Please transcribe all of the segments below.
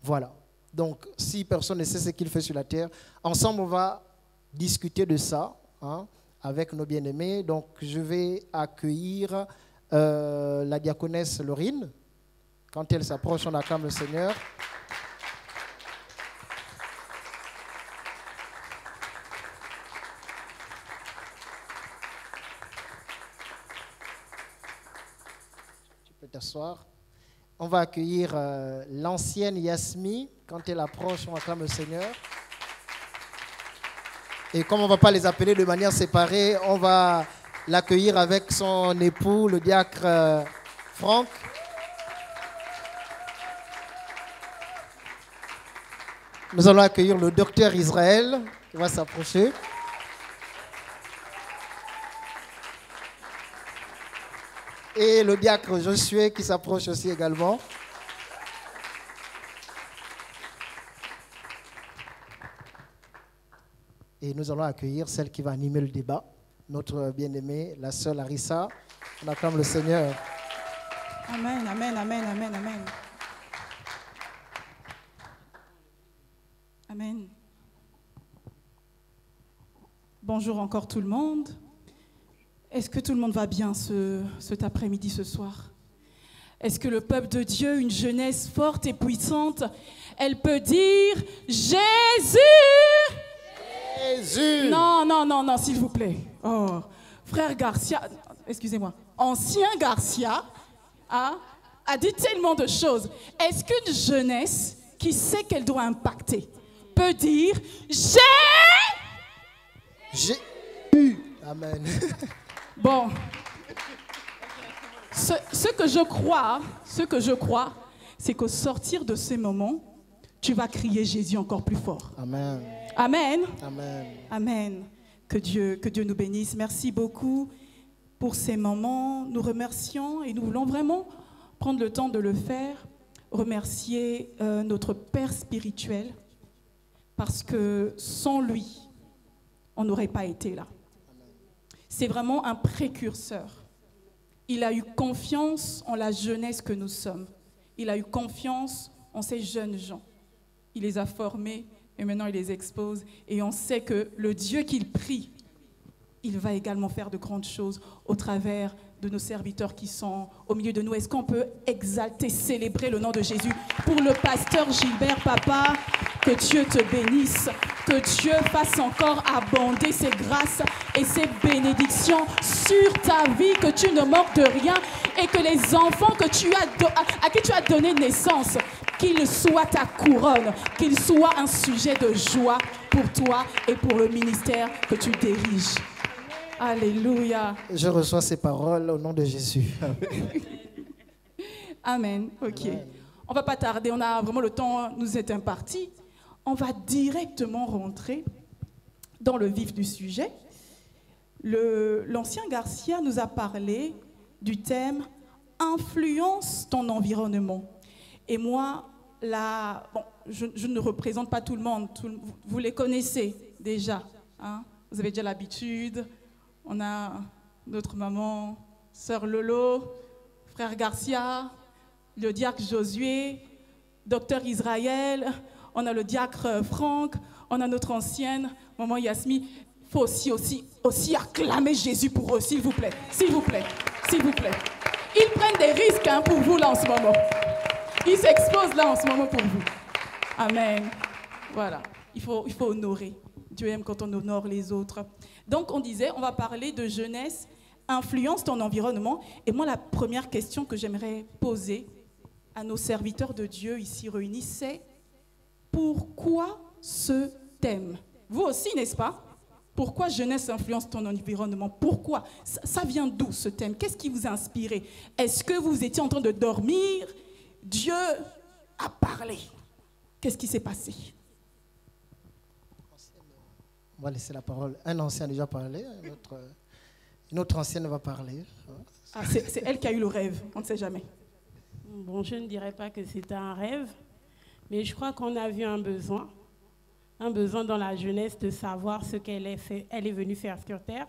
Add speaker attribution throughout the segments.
Speaker 1: Voilà. Donc, si personne ne sait ce qu'il fait sur la terre, ensemble, on va discuter de ça avec nos bien-aimés. Donc, je vais accueillir la diaconesse Laurine. Quand elle s'approche, on acclame le Seigneur. Tu peux t'asseoir. On va accueillir l'ancienne Yasmi. Quand elle approche, on acclame le Seigneur. Et comme on ne va pas les appeler de manière séparée, on va l'accueillir avec son époux, le diacre Franck. Nous allons accueillir le docteur Israël qui va s'approcher. Et le diacre Josué qui s'approche aussi également. Et nous allons accueillir celle qui va animer le débat, notre bien-aimée, la sœur Larissa. On acclame le Seigneur.
Speaker 2: Amen, amen, amen, amen, amen. Amen. Bonjour encore tout le monde. Est-ce que tout le monde va bien cet après-midi, ce soir? Est-ce que le peuple de Dieu, une jeunesse forte et puissante, elle peut dire Jésus?
Speaker 1: Jésus!
Speaker 2: Non, non, non, non, s'il vous plaît. Oh, frère Garcia, excusez-moi, ancien Garcia a dit tellement de choses. Est-ce qu'une jeunesse qui sait qu'elle doit impacter peut dire
Speaker 1: Jésus? Amen.
Speaker 2: Bon, ce que je crois, c'est qu'au sortir de ces moments, tu vas crier Jésus encore plus fort.
Speaker 1: Amen.
Speaker 2: Amen.
Speaker 1: Amen.
Speaker 2: Amen. Que Dieu nous bénisse. Merci beaucoup pour ces moments. Nous remercions et nous voulons vraiment prendre le temps de le faire. Remercier notre Père spirituel parce que sans lui, on n'aurait pas été là. C'est vraiment un précurseur. Il a eu confiance en la jeunesse que nous sommes. Il a eu confiance en ces jeunes gens. Il les a formés et maintenant il les expose. Et on sait que le Dieu qu'il prie, il va également faire de grandes choses au travers de nos serviteurs qui sont au milieu de nous. Est-ce qu'on peut exalter, célébrer le nom de Jésus pour le pasteur Gilbert, papa? Que Dieu te bénisse, que Dieu fasse encore abonder ses grâces et ses bénédictions sur ta vie, que tu ne manques de rien et que les enfants que à qui tu as donné naissance, qu'ils soient ta couronne, qu'ils soient un sujet de joie pour toi et pour le ministère que tu diriges. Alléluia.
Speaker 1: Je reçois ces paroles au nom de Jésus.
Speaker 2: Amen. Ok. Amen. On ne va pas tarder, on a vraiment le temps nous est imparti. On va directement rentrer dans le vif du sujet. L'ancien Garcia nous a parlé du thème « Influence ton environnement ». Et moi, je ne représente pas tout le monde. Vous les connaissez déjà. Hein? Vous avez déjà l'habitude. On a notre maman, sœur Lolo, frère Garcia, le diacre Josué, docteur Israël, on a le diacre Franck, on a notre ancienne maman Yasmi. Il faut aussi acclamer Jésus pour eux, s'il vous plaît, s'il vous plaît, s'il vous plaît. Ils prennent des risques pour vous là en ce moment. Ils s'exposent là en ce moment pour vous. Amen. Voilà, il faut honorer. Dieu aime quand on honore les autres. Donc, on disait, on va parler de jeunesse, influence ton environnement. Et moi, la première question que j'aimerais poser à nos serviteurs de Dieu ici réunis, c'est pourquoi ce thème? Vous aussi, n'est-ce pas? Pourquoi jeunesse influence ton environnement? Pourquoi? Ça vient d'où ce thème? Qu'est-ce qui vous a inspiré? Est-ce que vous étiez en train de dormir? Dieu a parlé. Qu'est-ce qui s'est passé?
Speaker 1: On va laisser la parole. Un ancien a déjà parlé, une autre ancienne va parler.
Speaker 2: Ah, c'est elle qui a eu le rêve, on ne sait jamais.
Speaker 3: Bon, je ne dirais pas que c'était un rêve, mais je crois qu'on a vu un besoin dans la jeunesse de savoir ce qu'elle est venue faire sur Terre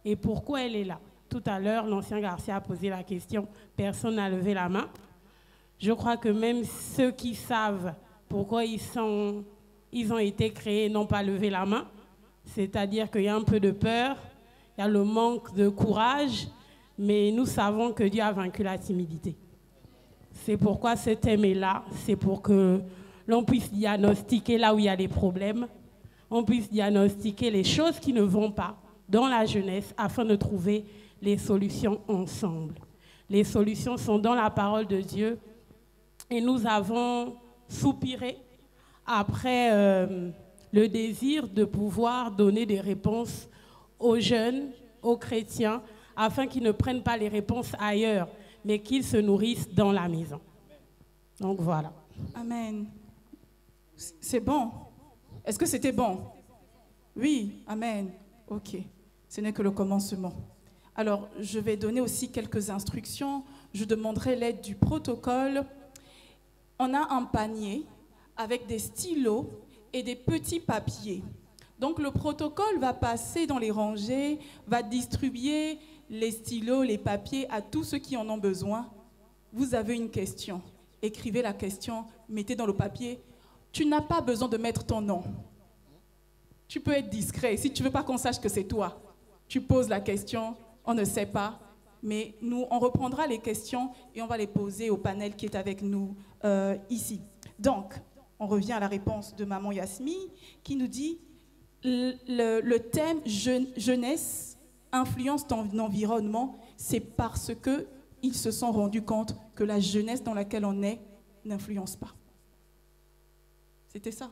Speaker 3: et pourquoi elle est là. Tout à l'heure, l'ancien Garcia a posé la question, personne n'a levé la main. Je crois que même ceux qui savent pourquoi ils ont été créés, non pas lever la main. C'est-à-dire qu'il y a un peu de peur, il y a le manque de courage, mais nous savons que Dieu a vaincu la timidité. C'est pourquoi ce thème est là, c'est pour que l'on puisse diagnostiquer là où il y a des problèmes, on puisse diagnostiquer les choses qui ne vont pas dans la jeunesse afin de trouver les solutions ensemble. Les solutions sont dans la parole de Dieu et nous avons soupiré après le désir de pouvoir donner des réponses aux jeunes, aux chrétiens, afin qu'ils ne prennent pas les réponses ailleurs, mais qu'ils se nourrissent dans la maison. Donc voilà.
Speaker 2: Amen. C'est bon. Est-ce que c'était bon? Oui, amen. Ok. Ce n'est que le commencement. Alors, je vais donner aussi quelques instructions. Je demanderai l'aide du protocole. On a un panier avec des stylos et des petits papiers. Donc, le protocole va passer dans les rangées, va distribuer les stylos, les papiers à tous ceux qui en ont besoin. Vous avez une question. Écrivez la question, mettez dans le papier. Tu n'as pas besoin de mettre ton nom. Tu peux être discret. Si tu ne veux pas qu'on sache que c'est toi, tu poses la question, on ne sait pas. Mais nous, on reprendra les questions et on va les poser au panel qui est avec nous ici. Donc, on revient à la réponse de maman Yasmi qui nous dit le thème jeunesse, influence ton environnement, c'est parce qu'ils se sont rendus compte que la jeunesse dans laquelle on est n'influence pas. C'était ça,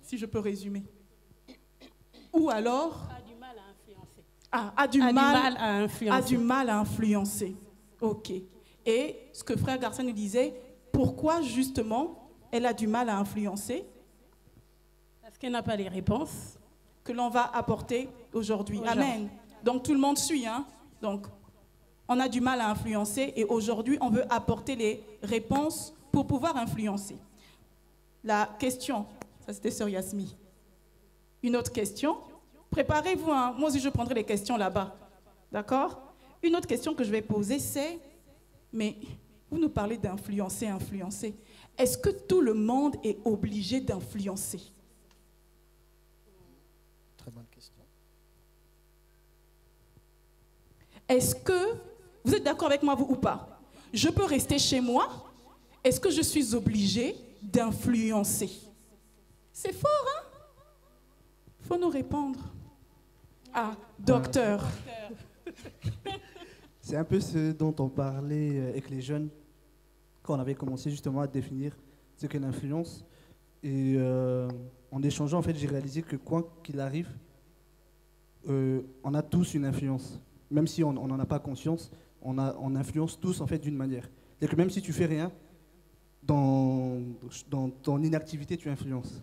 Speaker 2: si je peux résumer. Ou alors...
Speaker 3: A du mal à influencer.
Speaker 2: A du mal à influencer. Ok. Et ce que frère Garcia nous disait, pourquoi justement elle a du mal à influencer?
Speaker 3: Parce qu'elle n'a pas les réponses.
Speaker 2: Que l'on va apporter aujourd'hui. Amen. Donc tout le monde suit. Hein? Donc on a du mal à influencer et aujourd'hui on veut apporter les réponses pour pouvoir influencer. La question, ça c'était Sœur Yasmi. Une autre question. Préparez-vous, hein. Moi aussi je prendrai les questions là-bas. D'accord? Une autre question que je vais poser, c'est, mais vous nous parlez d'influencer, influencer. Est-ce que tout le monde est obligé d'influencer?
Speaker 1: Très bonne question.
Speaker 2: Est-ce que, vous êtes d'accord avec moi vous ou pas? Je peux rester chez moi? Est-ce que je suis obligée d'influencer? C'est fort, hein? Il faut nous répondre. Ah, docteur.
Speaker 4: C'est un peu ce dont on parlait avec les jeunes quand on avait commencé justement à définir ce qu'est l'influence. Et en échangeant, en fait, j'ai réalisé que quoi qu'il arrive, on a tous une influence. Même si on n'en a pas conscience, on influence tous en fait d'une manière. C'est-à-dire que même si tu fais rien, dans ton inactivité, tu influences.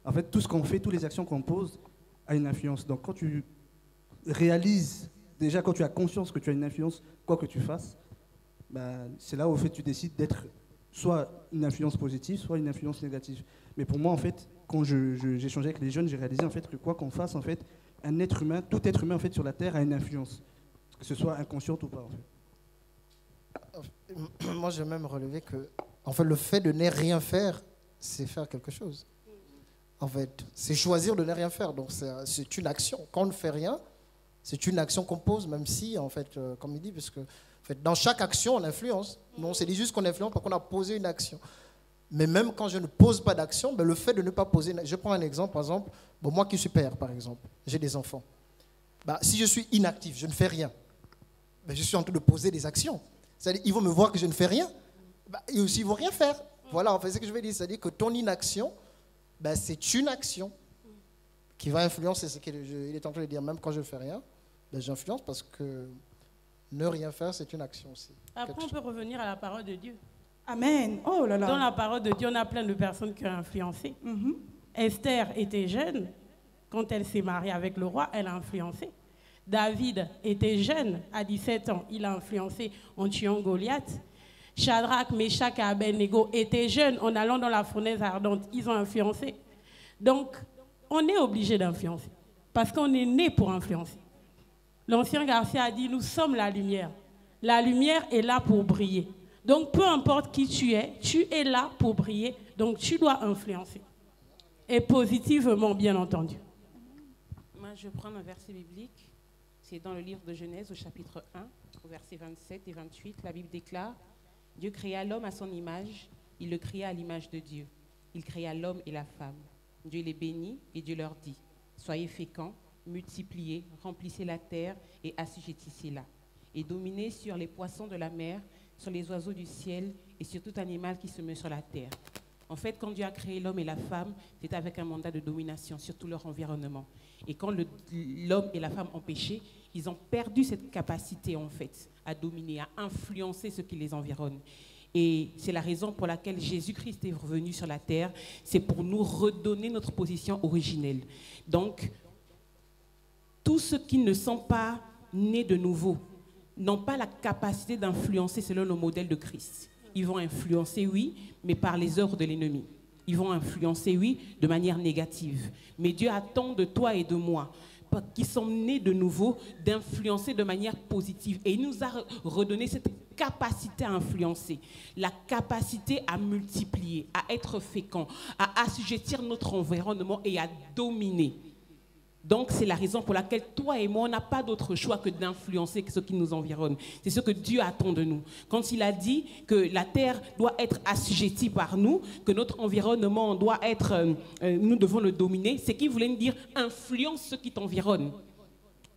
Speaker 4: En fait, tout ce qu'on fait, toutes les actions qu'on pose, a une influence. Donc quand tu réalises, déjà quand tu as conscience que tu as une influence, quoi que tu fasses, bah, c'est là où en fait, tu décides d'être soit une influence positive, soit une influence négative. Mais pour moi, en fait, quand j'échangeais avec les jeunes, j'ai réalisé en fait, que quoi qu'on fasse, en fait, un être humain, tout être humain en fait, sur la Terre a une influence, que ce soit inconsciente ou pas. En fait.
Speaker 1: Moi, j'ai même relevé que en fait, le fait de ne rien faire, c'est faire quelque chose. En fait, c'est choisir de ne rien faire. Donc, c'est une action. Quand on ne fait rien, c'est une action qu'on pose, même si, en fait, comme il dit, parce que en fait, dans chaque action, on influence. Non, c'est juste qu'on influence parce qu'on a posé une action. Mais même quand je ne pose pas d'action, ben, le fait de ne pas poser... Je prends un exemple, par exemple. Bon, moi qui suis père, par exemple, j'ai des enfants. Ben, si je suis inactif, je ne fais rien, ben, je suis en train de poser des actions. C'est-à-dire, ils vont me voir que je ne fais rien. Ben, et aussi, ils ne vont rien faire. Voilà, en fait, c'est ce que je veux dire. C'est-à-dire que ton inaction, ben, c'est une action qui va influencer ce qu'il est en train de dire. Même quand je ne fais rien, ben, j'influence parce que ne rien faire, c'est une action aussi.
Speaker 3: Après, on peut revenir à la parole de Dieu.
Speaker 2: Amen. Oh là là.
Speaker 3: Dans la parole de Dieu, on a plein de personnes qui ont influencé. Esther était jeune. Quand elle s'est mariée avec le roi, elle a influencé. David était jeune, à 17 ans. Il a influencé en tuant Goliath. Shadrach, Meshach et Abednego étaient jeunes en allant dans la fournaise ardente. Ils ont influencé. Donc, on est obligé d'influencer. Parce qu'on est né pour influencer. L'ancien Garcia a dit, nous sommes la lumière. La lumière est là pour briller. Donc, peu importe qui tu es là pour briller, Donc, tu dois influencer. Et positivement, bien entendu.
Speaker 5: Moi, je prends un verset biblique. C'est dans le livre de Genèse, au chapitre 1, au verset 27 et 28. La Bible déclare, « Dieu créa l'homme à son image. Il le créa à l'image de Dieu. Il créa l'homme et la femme. Dieu les bénit et Dieu leur dit, « Soyez féconds, multipliez, remplissez la terre et assujettissez-la. Et dominez sur les poissons de la mer, sur les oiseaux du ciel et sur tout animal qui se meut sur la terre. » En fait, quand Dieu a créé l'homme et la femme, c'est avec un mandat de domination sur tout leur environnement. Et quand l'homme et la femme ont péché, ils ont perdu cette capacité, en fait, à dominer, à influencer ce qui les environne. Et c'est la raison pour laquelle Jésus-Christ est revenu sur la terre. C'est pour nous redonner notre position originelle. Donc, tous ceux qui ne sont pas nés de nouveau n'ont pas la capacité d'influencer selon le modèle de Christ. Ils vont influencer, oui, mais par les œuvres de l'ennemi. Ils vont influencer, oui, de manière négative. Mais Dieu attend de toi et de moi, qui sont nés de nouveau, d'influencer de manière positive. Et il nous a redonné cette capacité à influencer, la capacité à multiplier, à être fécond, à assujettir notre environnement et à dominer. Donc, c'est la raison pour laquelle toi et moi, on n'a pas d'autre choix que d'influencer ce qui nous environne. C'est ce que Dieu attend de nous. Quand il a dit que la terre doit être assujettie par nous, que notre environnement doit être, nous devons le dominer, c'est qu'il voulait nous dire influence ce qui t'environne,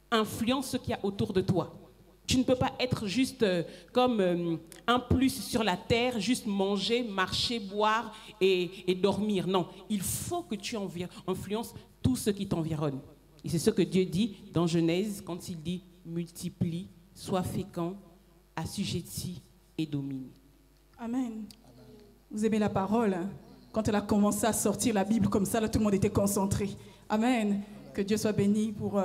Speaker 5: influence ce qu'il y a autour de toi. Tu ne peux pas être juste comme un plus sur la terre, juste manger, marcher, boire et dormir. Non, il faut que tu influences tout ce qui t'environne. Et c'est ce que Dieu dit dans Genèse quand il dit « multiplie, sois fécond, assujettis et domine ».
Speaker 2: Amen. Vous aimez la parole, hein? Quand elle a commencé à sortir la Bible comme ça, là, tout le monde était concentré. Amen. Que Dieu soit béni pour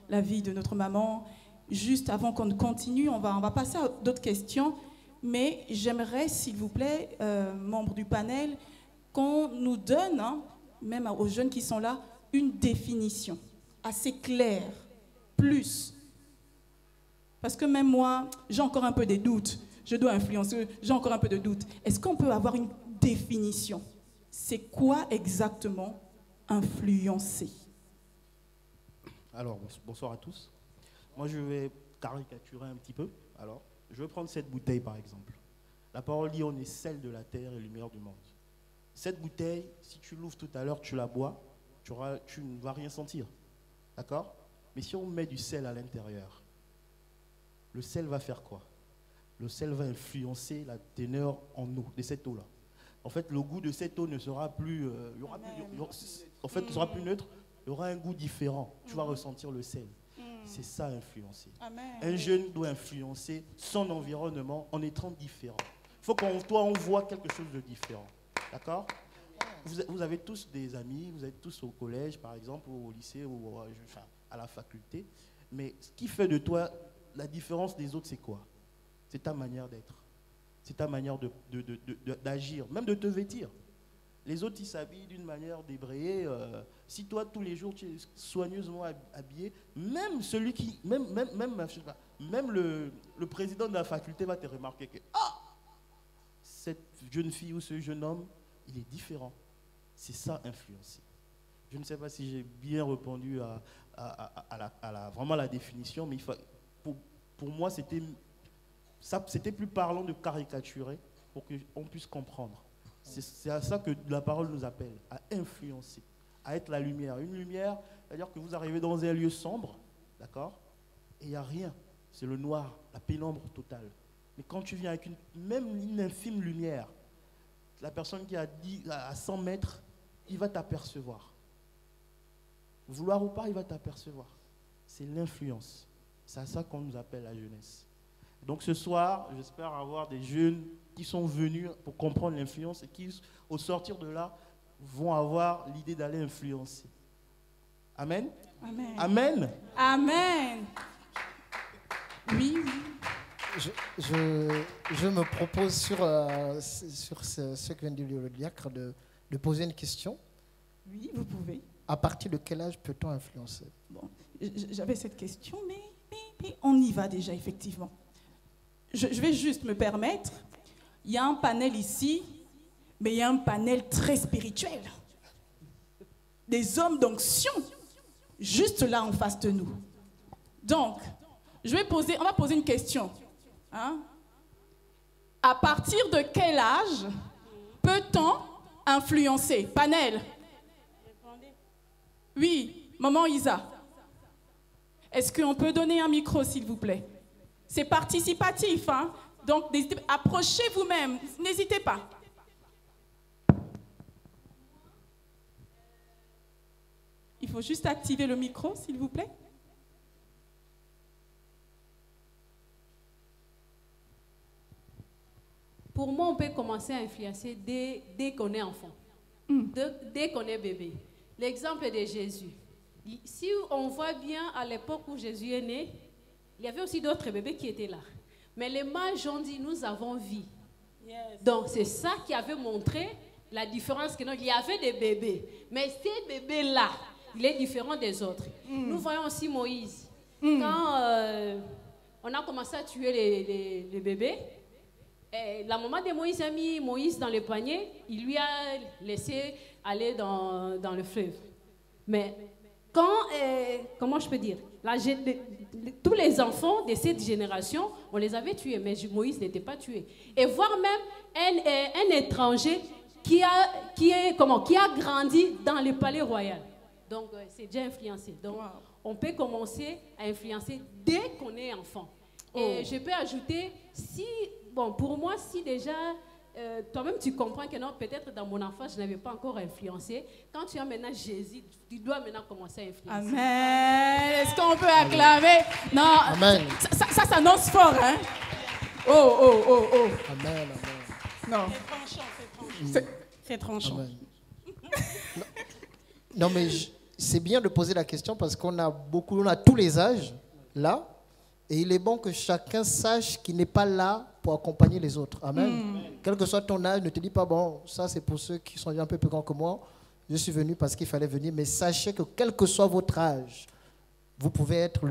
Speaker 2: la vie de notre maman. Juste avant qu'on continue, on va passer à d'autres questions. Mais j'aimerais, s'il vous plaît, membres du panel, qu'on nous donne, hein, même aux jeunes qui sont là, une définition assez claire, plus. Parce que même moi, j'ai encore un peu des doutes. Je dois influencer, j'ai encore un peu de doutes. Est-ce qu'on peut avoir une définition? C'est quoi exactement influencer?
Speaker 6: Alors, bonsoir à tous. Moi, je vais caricaturer un petit peu. Alors, je vais prendre cette bouteille, par exemple. La parole dit, on est sel de la terre et lumière du monde. Cette bouteille, si tu l'ouvres tout à l'heure, tu la bois, tu ne vas rien sentir. D'accord? Mais si on met du sel à l'intérieur, le sel va faire quoi? Le sel va influencer la teneur en eau, de cette eau-là. En fait, le goût de cette eau ne sera plus, ne sera plus neutre, il y aura un goût différent. Tu vas ressentir le sel. C'est ça, influencer.
Speaker 2: Amen.
Speaker 6: Un jeune doit influencer son environnement en étant différent. Il faut qu'on voit quelque chose de différent. D'accord? Vous avez tous des amis, vous êtes tous au collège, par exemple, ou au lycée, ou à la faculté. Mais ce qui fait de toi la différence des autres, c'est quoi? C'est ta manière d'être. C'est ta manière d'agir, même de te vêtir. Les autres, ils s'habillent d'une manière débrayée. Si toi, tous les jours, tu es soigneusement habillé, même celui qui, même le président de la faculté va te remarquer que cette jeune fille ou ce jeune homme, il est différent. C'est ça, influencer. Je ne sais pas si j'ai bien répondu à vraiment la définition, mais pour moi, c'était plus parlant de caricaturer pour qu'on puisse comprendre. C'est à ça que la parole nous appelle, à influencer, à être la lumière. Une lumière, c'est-à-dire que vous arrivez dans un lieu sombre, d'accord, et il n'y a rien. C'est le noir, la pénombre totale. Mais quand tu viens avec même une infime lumière, la personne qui a dit à 100 mètres, il va t'apercevoir. Vouloir ou pas, il va t'apercevoir. C'est l'influence. C'est à ça qu'on nous appelle la jeunesse. Donc ce soir, j'espère avoir des jeunes qui sont venus pour comprendre l'influence et qui, au sortir de là, vont avoir l'idée d'aller influencer. Amen?
Speaker 2: Amen.
Speaker 6: Amen?
Speaker 2: Amen. Oui, oui.
Speaker 1: Je me propose sur ce que vient de dire le diacre de poser une question.
Speaker 2: Oui, vous pouvez.
Speaker 1: À partir de quel âge peut-on influencer?
Speaker 2: Bon, j'avais cette question, mais on y va déjà, effectivement. Je vais juste me permettre. Il y a un panel ici, mais il y a un panel très spirituel. Des hommes d'onction, juste là en face de nous. Donc, on va poser une question. Hein? À partir de quel âge peut-on influencer? Panel. Oui, maman Isa. Est-ce qu'on peut donner un micro, s'il vous plaît? C'est participatif, hein? Donc, approchez vous-même, n'hésitez pas. Il faut juste activer le micro, s'il vous plaît.
Speaker 7: Pour moi, on peut commencer à influencer dès qu'on est enfant, dès qu'on est bébé. L'exemple de Jésus. Si on voit bien à l'époque où Jésus est né, il y avait aussi d'autres bébés qui étaient là. Mais les mages ont dit, nous avons vie. Yes. Donc c'est ça qui avait montré la différence. Il y avait des bébés, mais ces bébés-là, il est différent des autres. Nous voyons aussi Moïse. Quand on a commencé à tuer les bébés, la maman de Moïse a mis Moïse dans le panier, il lui a laissé aller dans le fleuve. Mais quand, comment je peux dire, tous les enfants de cette génération, on les avait tués, mais Moïse n'était pas tué. Et voir même un étranger qui a grandi dans le palais royal. Donc, c'est déjà influencé. Donc, on peut commencer à influencer dès qu'on est enfant. Et je peux ajouter, pour moi, si déjà, toi-même tu comprends que non, peut-être dans mon enfance, je n'avais pas encore influencé. Quand tu as maintenant Jésus, tu dois maintenant commencer à influencer.
Speaker 2: Amen. Est-ce qu'on peut acclamer? Non,
Speaker 1: Amen.
Speaker 2: Ça s'annonce fort, hein? Oh.
Speaker 1: Amen.
Speaker 2: Non.
Speaker 3: C'est tranchant.
Speaker 1: Amen. Non, mais c'est bien de poser la question parce qu'on a tous les âges là. Et il est bon que chacun sache qu'il n'est pas là pour accompagner les autres. Amen. Quel que soit ton âge, ne te dis pas, bon, ça c'est pour ceux qui sont un peu plus grands que moi. Je suis venu parce qu'il fallait venir. Mais sachez que quel que soit votre âge, vous pouvez être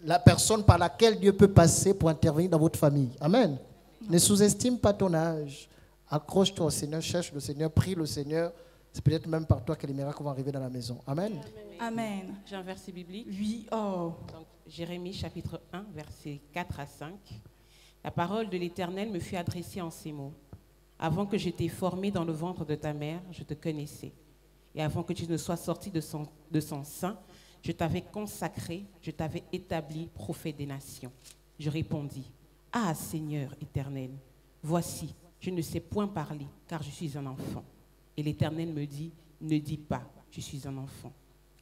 Speaker 1: la personne par laquelle Dieu peut passer pour intervenir dans votre famille. Amen. Ne sous-estime pas ton âge. Accroche-toi au Seigneur, cherche le Seigneur, prie le Seigneur. C'est peut-être même par toi que les miracles vont arriver dans la maison. Amen.
Speaker 2: Amen.
Speaker 5: J'ai un verset biblique.
Speaker 2: Oui,
Speaker 5: Donc, Jérémie chapitre 1, versets 4 à 5. La parole de l'Éternel me fut adressée en ces mots. Avant que je t'ai formé dans le ventre de ta mère, je te connaissais. Et avant que tu ne sois sorti de son sein, je t'avais consacré, je t'avais établi prophète des nations. Je répondis, ah Seigneur éternel, voici, je ne sais point parler, car je suis un enfant. Et l'Éternel me dit, ne dis pas, je suis un enfant.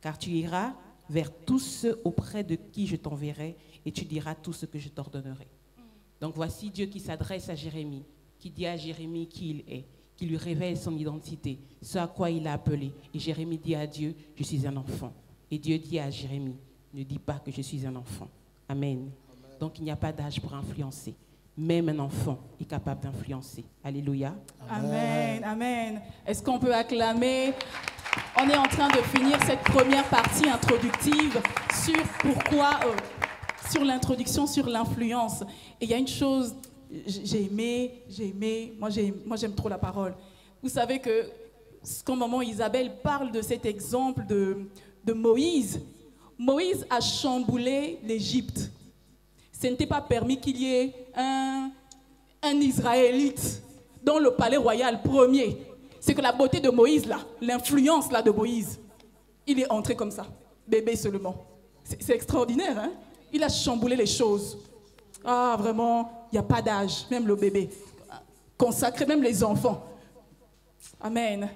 Speaker 5: Car tu iras vers tous ceux auprès de qui je t'enverrai et tu diras tout ce que je t'ordonnerai. Donc voici Dieu qui s'adresse à Jérémie, qui dit à Jérémie qui il est, qui lui révèle son identité, ce à quoi il a appelé. Et Jérémie dit à Dieu, je suis un enfant. Et Dieu dit à Jérémie, ne dis pas que je suis un enfant. Amen. Donc il n'y a pas d'âge pour influencer. Même un enfant est capable d'influencer. Alléluia.
Speaker 2: Amen, amen. Est-ce qu'on peut acclamer? On est en train de finir cette première partie introductive sur l'introduction, sur l'influence. Et il y a une chose, j'ai aimé, moi j'aime trop la parole. Vous savez que quand maman Isabelle parle de cet exemple de Moïse, Moïse a chamboulé l'Égypte. Ce n'était pas permis qu'il y ait un Israélite dans le palais royal premier. C'est que la beauté de Moïse, là, l'influence là de Moïse, il est entré comme ça, bébé seulement. C'est extraordinaire, hein? Il a chamboulé les choses. Ah, vraiment, il n'y a pas d'âge, même le bébé. Consacré, même les enfants. Amen.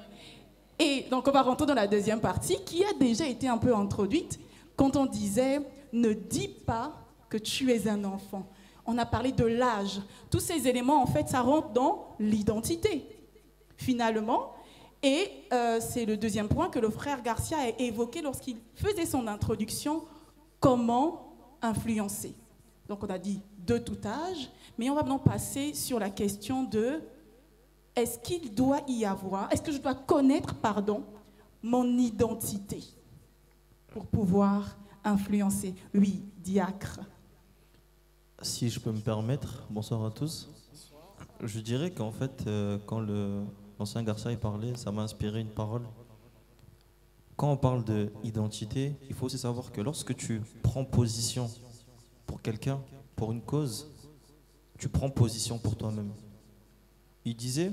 Speaker 2: Et donc, on va rentrer dans la deuxième partie qui a déjà été un peu introduite quand on disait « ne dis pas que tu es un enfant ». On a parlé de l'âge. Tous ces éléments, en fait, ça rentre dans l'identité, finalement. Et c'est le deuxième point que le frère Garcia a évoqué lorsqu'il faisait son introduction, comment influencer. Donc, on a dit de tout âge, mais on va maintenant passer sur la question de est-ce qu'il doit y avoir, est-ce que je dois connaître, mon identité pour pouvoir influencer. Oui, diacre.
Speaker 8: Si je peux me permettre, bonsoir à tous. Je dirais qu'en fait, quand l'ancien Garcia parlait, ça m'a inspiré une parole. Quand on parle d'identité, il faut aussi savoir que lorsque tu prends position pour quelqu'un, pour une cause, tu prends position pour toi-même. Il disait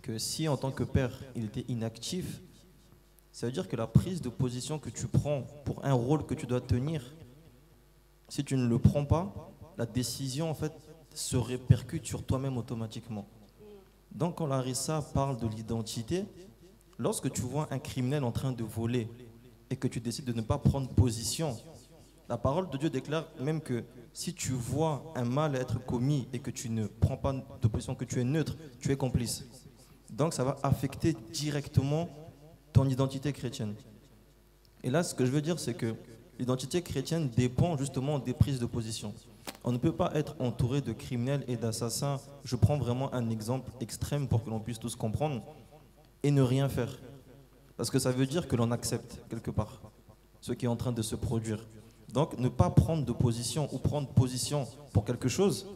Speaker 8: que si en tant que père, il était inactif, ça veut dire que la prise de position que tu prends pour un rôle que tu dois tenir, si tu ne le prends pas, la décision en fait se répercute sur toi-même automatiquement. Donc quand Larissa parle de l'identité, lorsque tu vois un criminel en train de voler et que tu décides de ne pas prendre position, la parole de Dieu déclare même que si tu vois un mal être commis et que tu ne prends pas de position, que tu es neutre, tu es complice. Donc ça va affecter directement ton identité chrétienne. Et là, ce que je veux dire, c'est que l'identité chrétienne dépend justement des prises de position. On ne peut pas être entouré de criminels et d'assassins. Je prends vraiment un exemple extrême pour que l'on puisse tous comprendre et ne rien faire. Parce que ça veut dire que l'on accepte quelque part ce qui est en train de se produire. Donc ne pas prendre de position ou prendre position pour quelque chose,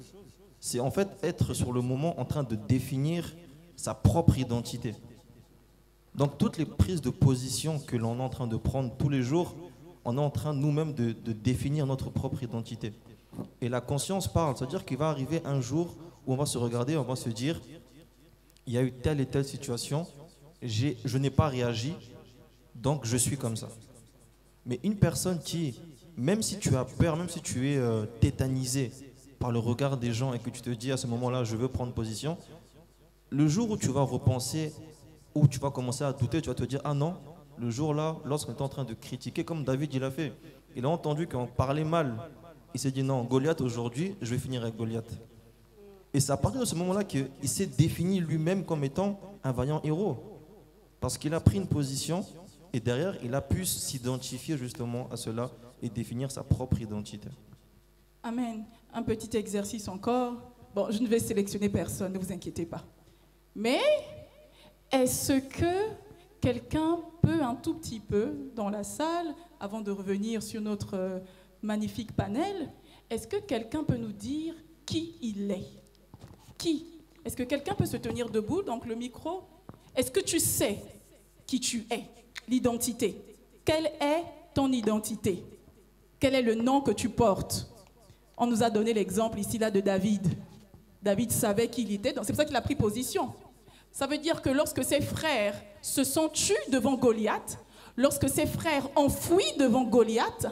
Speaker 8: c'est en fait être sur le moment en train de définir sa propre identité. Donc toutes les prises de position que l'on est en train de prendre tous les jours, on est en train nous-mêmes de définir notre propre identité. Et la conscience parle, c'est-à-dire qu'il va arriver un jour où on va se regarder, on va se dire, il y a eu telle et telle situation, je n'ai pas réagi, donc je suis comme ça. Mais une personne qui, même si tu as peur, même si tu es tétanisé par le regard des gens et que tu te dis à ce moment-là, je veux prendre position, le jour où tu vas repenser, où tu vas commencer à douter, tu vas te dire, ah non, le jour-là, lorsqu'on était en train de critiquer, comme David il a fait, il a entendu qu'on parlait mal, il s'est dit non, Goliath aujourd'hui, je vais finir avec Goliath. Et c'est à partir de ce moment-là qu'il s'est défini lui-même comme étant un vaillant héros. Parce qu'il a pris une position et derrière, il a pu s'identifier justement à cela et définir sa propre identité.
Speaker 2: Amen. Un petit exercice encore. Bon, je ne vais sélectionner personne, ne vous inquiétez pas. Mais est-ce que quelqu'un peut un tout petit peu dans la salle, avant de revenir sur notre magnifique panel, est-ce que quelqu'un peut nous dire qui il est? Qui? Est-ce que quelqu'un peut se tenir debout, donc le micro? Est-ce que tu sais qui tu es? L'identité. Quelle est ton identité? Quel est le nom que tu portes? On nous a donné l'exemple ici là de David. David savait qui il était, donc c'est pour ça qu'il a pris position. Ça veut dire que lorsque ses frères se sont tués devant Goliath, lorsque ses frères ont fui devant Goliath,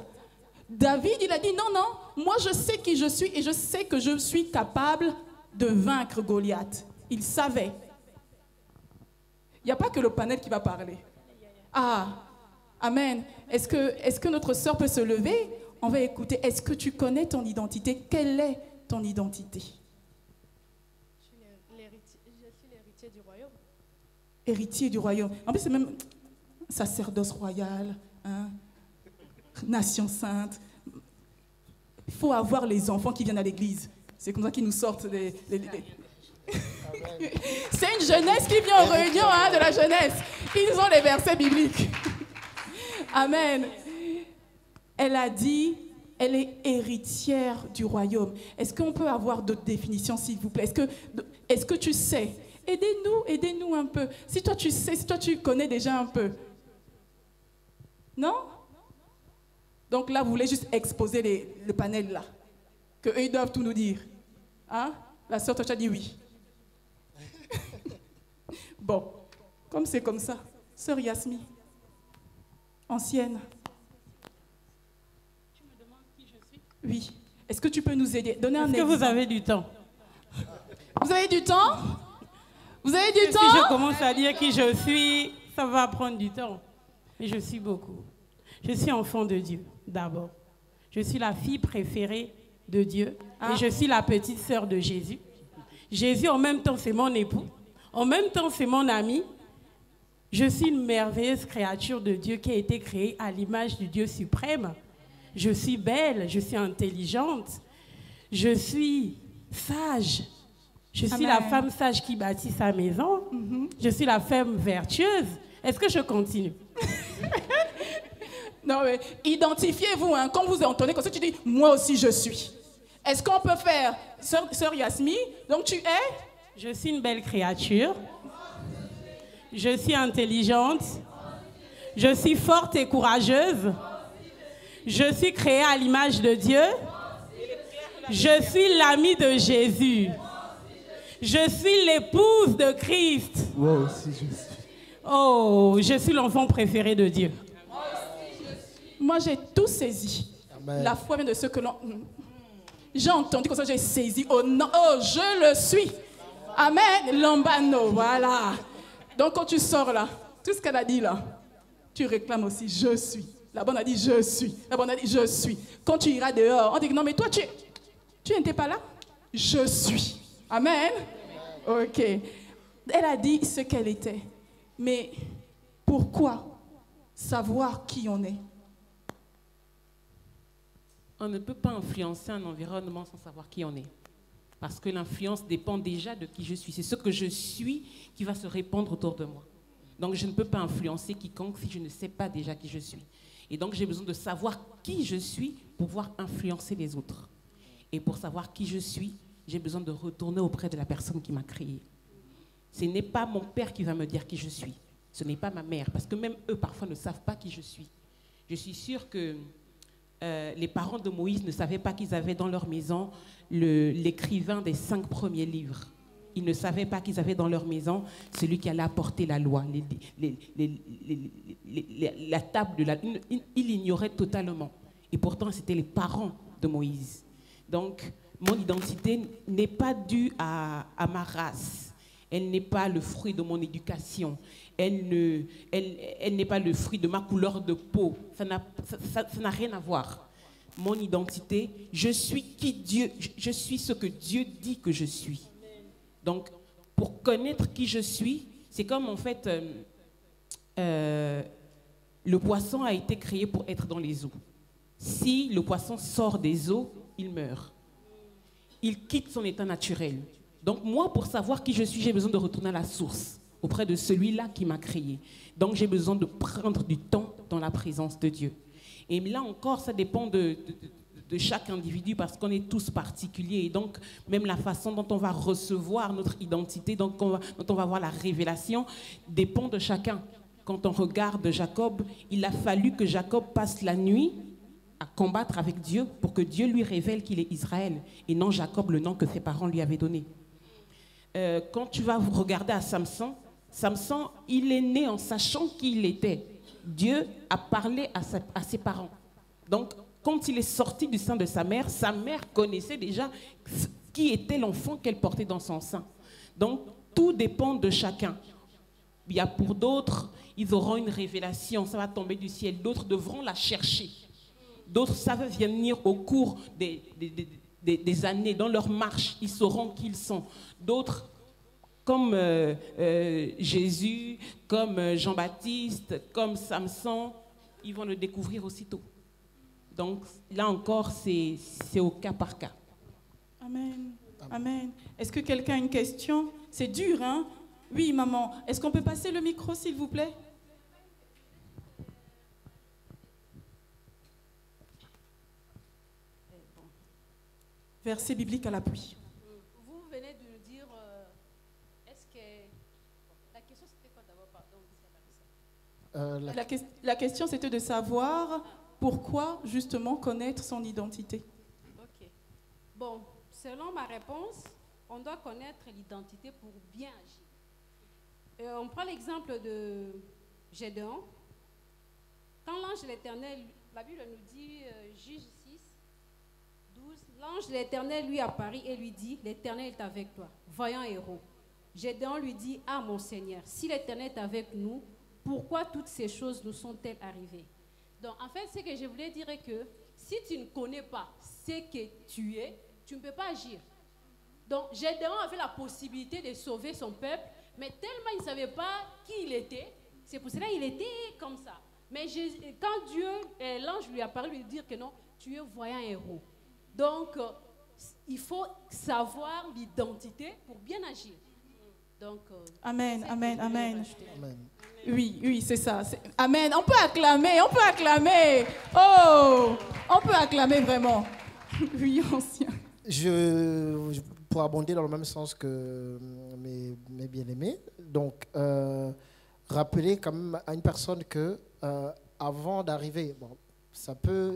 Speaker 2: David, il a dit non, non, moi je sais qui je suis et je sais que je suis capable de vaincre Goliath. Il savait. Il n'y a pas que le panel qui va parler. Ah, amen. Est-ce que notre sœur peut se lever? On va écouter. Est-ce que tu connais ton identité? Quelle est ton identité?
Speaker 9: Je suis l'héritier du royaume.
Speaker 2: Héritier du royaume. En plus, c'est même sacerdoce royal, hein? Nation sainte. Il faut avoir les enfants qui viennent à l'église. C'est comme ça qu'ils nous sortent des... C'est une jeunesse qui vient aux réunions de la jeunesse. Ils ont les versets bibliques. Amen. Elle a dit, elle est héritière du royaume. Est-ce qu'on peut avoir d'autres définitions, s'il vous plaît? Est-ce que tu sais? Aidez-nous un peu. Si toi tu sais, si toi tu connais déjà un peu. Non? Donc là, vous voulez juste exposer le panel là. Qu'eux, ils doivent tout nous dire. Hein? La sœur, toi, tu as dit oui. Bon, comme c'est comme ça. Sœur Yasmi, ancienne.
Speaker 3: Tu me demandes qui je suis?
Speaker 2: Oui. Est-ce que tu peux nous aider? Donner un exemple.
Speaker 3: Est-ce que vous avez du temps?
Speaker 2: Vous avez du temps? Vous avez du temps?
Speaker 3: Si je commence à dire qui je suis, ça va prendre du temps. Mais je suis beaucoup. Je suis enfant de Dieu, d'abord. Je suis la fille préférée de Dieu. Et je suis la petite sœur de Jésus. Jésus, en même temps, c'est mon époux. En même temps, c'est mon ami. Je suis une merveilleuse créature de Dieu qui a été créée à l'image du Dieu suprême. Je suis belle, je suis intelligente, je suis sage. Je suis la femme sage qui bâtit sa maison. Je suis la femme vertueuse. Est-ce que je continue?
Speaker 2: Non, mais identifiez-vous. Hein, quand vous entendez comme ça, tu dis, moi aussi je suis. Est-ce qu'on peut faire, sœur Yasmi, donc tu es
Speaker 3: Je suis une belle créature. Je suis intelligente. Je suis forte et courageuse. Je suis créée à l'image de Dieu. Je suis l'amie de Jésus. Je suis l'épouse de Christ.
Speaker 4: Wow, si je suis.
Speaker 3: Oh, je suis l'enfant préféré de Dieu.
Speaker 2: Moi, j'ai tout saisi.
Speaker 1: Amen.
Speaker 2: La foi vient de ce que l'on... J'ai entendu comme ça, j'ai saisi. Oh non, oh, je le suis. Amen. Lambano, voilà. Donc, quand tu sors là, tout ce qu'elle a dit là, tu réclames aussi, je suis. La bonne a dit, je suis. La bonne a dit, je suis. Quand tu iras dehors, on dit, non, mais toi, tu n'étais pas là? Je suis. Amen. Ok. Elle a dit ce qu'elle était. Mais pourquoi savoir qui on est?
Speaker 5: On ne peut pas influencer un environnement sans savoir qui on est. Parce que l'influence dépend déjà de qui je suis. C'est ce que je suis qui va se répandre autour de moi. Donc je ne peux pas influencer quiconque si je ne sais pas déjà qui je suis. Et donc j'ai besoin de savoir qui je suis pour pouvoir influencer les autres. Et pour savoir qui je suis, j'ai besoin de retourner auprès de la personne qui m'a créé. Ce n'est pas mon père qui va me dire qui je suis. Ce n'est pas ma mère. Parce que même eux, parfois, ne savent pas qui je suis. Je suis sûre que les parents de Moïse ne savaient pas qu'ils avaient dans leur maison l'écrivain des 5 premiers livres. Ils ne savaient pas qu'ils avaient dans leur maison celui qui allait apporter la loi, la table de la... Il l'ignorait totalement. Et pourtant, c'était les parents de Moïse. Donc, mon identité n'est pas due à ma race. Elle n'est pas le fruit de mon éducation. Elle n'est pas le fruit de ma couleur de peau. Ça n'a rien à voir. Mon identité, je suis qui Dieu, je suis ce que Dieu dit que je suis. Donc, pour connaître qui je suis, c'est comme en fait, le poisson a été créé pour être dans les eaux. Si le poisson sort des eaux, il meurt. Il quitte son état naturel. Donc moi, pour savoir qui je suis, j'ai besoin de retourner à la source, auprès de celui-là qui m'a créé. Donc j'ai besoin de prendre du temps dans la présence de Dieu. Et là encore, ça dépend de chaque individu parce qu'on est tous particuliers. Et donc même la façon dont on va recevoir notre identité, dont on va voir la révélation, dépend de chacun. Quand on regarde Jacob, il a fallu que Jacob passe la nuit à combattre avec Dieu pour que Dieu lui révèle qu'il est Israël et non Jacob, le nom que ses parents lui avaient donné. Quand tu vas regarder à Samson, Samson, il est né en sachant qui il était. Dieu a parlé à ses parents. Donc, quand il est sorti du sein de sa mère connaissait déjà qui était l'enfant qu'elle portait dans son sein. Donc, tout dépend de chacun. Il y a pour d'autres, ils auront une révélation, ça va tomber du ciel. D'autres devront la chercher. D'autres, ça va venir au cours des années, dans leur marche, ils sauront qui ils sont. D'autres, comme Jésus, comme Jean-Baptiste, comme Samson, ils vont le découvrir aussitôt. Donc là encore, c'est au cas par cas.
Speaker 2: Amen. Amen. Est-ce que quelqu'un a une question? C'est dur, hein? Oui, maman. Est-ce qu'on peut passer le micro, s'il vous plaît? Verset biblique à l'appui.
Speaker 7: Vous venez de nous dire, est-ce que... La question c'était quoi d'abord, pardon?
Speaker 2: La question c'était de savoir pourquoi justement connaître son identité.
Speaker 7: Ok. Bon, selon ma réponse, on doit connaître l'identité pour bien agir. On prend l'exemple de Gédéon. Quand l'ange de l'Éternel, la Bible nous dit, Juge 6, 12, l'ange de l'Éternel lui apparut et lui dit, l'Éternel est avec toi, vaillant héros. Gédéon lui dit, ah mon Seigneur, si l'Éternel est avec nous, pourquoi toutes ces choses nous sont-elles arrivées? Donc en fait, ce que je voulais dire est que si tu ne connais pas ce que tu es, tu ne peux pas agir. Donc Gédéon avait la possibilité de sauver son peuple, mais tellement il ne savait pas qui il était, c'est pour cela qu'il était comme ça. Mais quand Dieu, l'ange lui a parlé, lui dire que non, tu es voyant héros. Donc, il faut savoir l'identité pour bien agir. Donc,
Speaker 2: amen, amen, amen.
Speaker 1: Amen.
Speaker 2: Oui, c'est ça. Amen. On peut acclamer, on peut acclamer. Oh, on peut acclamer vraiment. Oui, ancien.
Speaker 1: pour abonder dans le même sens que mes bien-aimés, donc rappeler quand même à une personne que avant d'arriver, bon,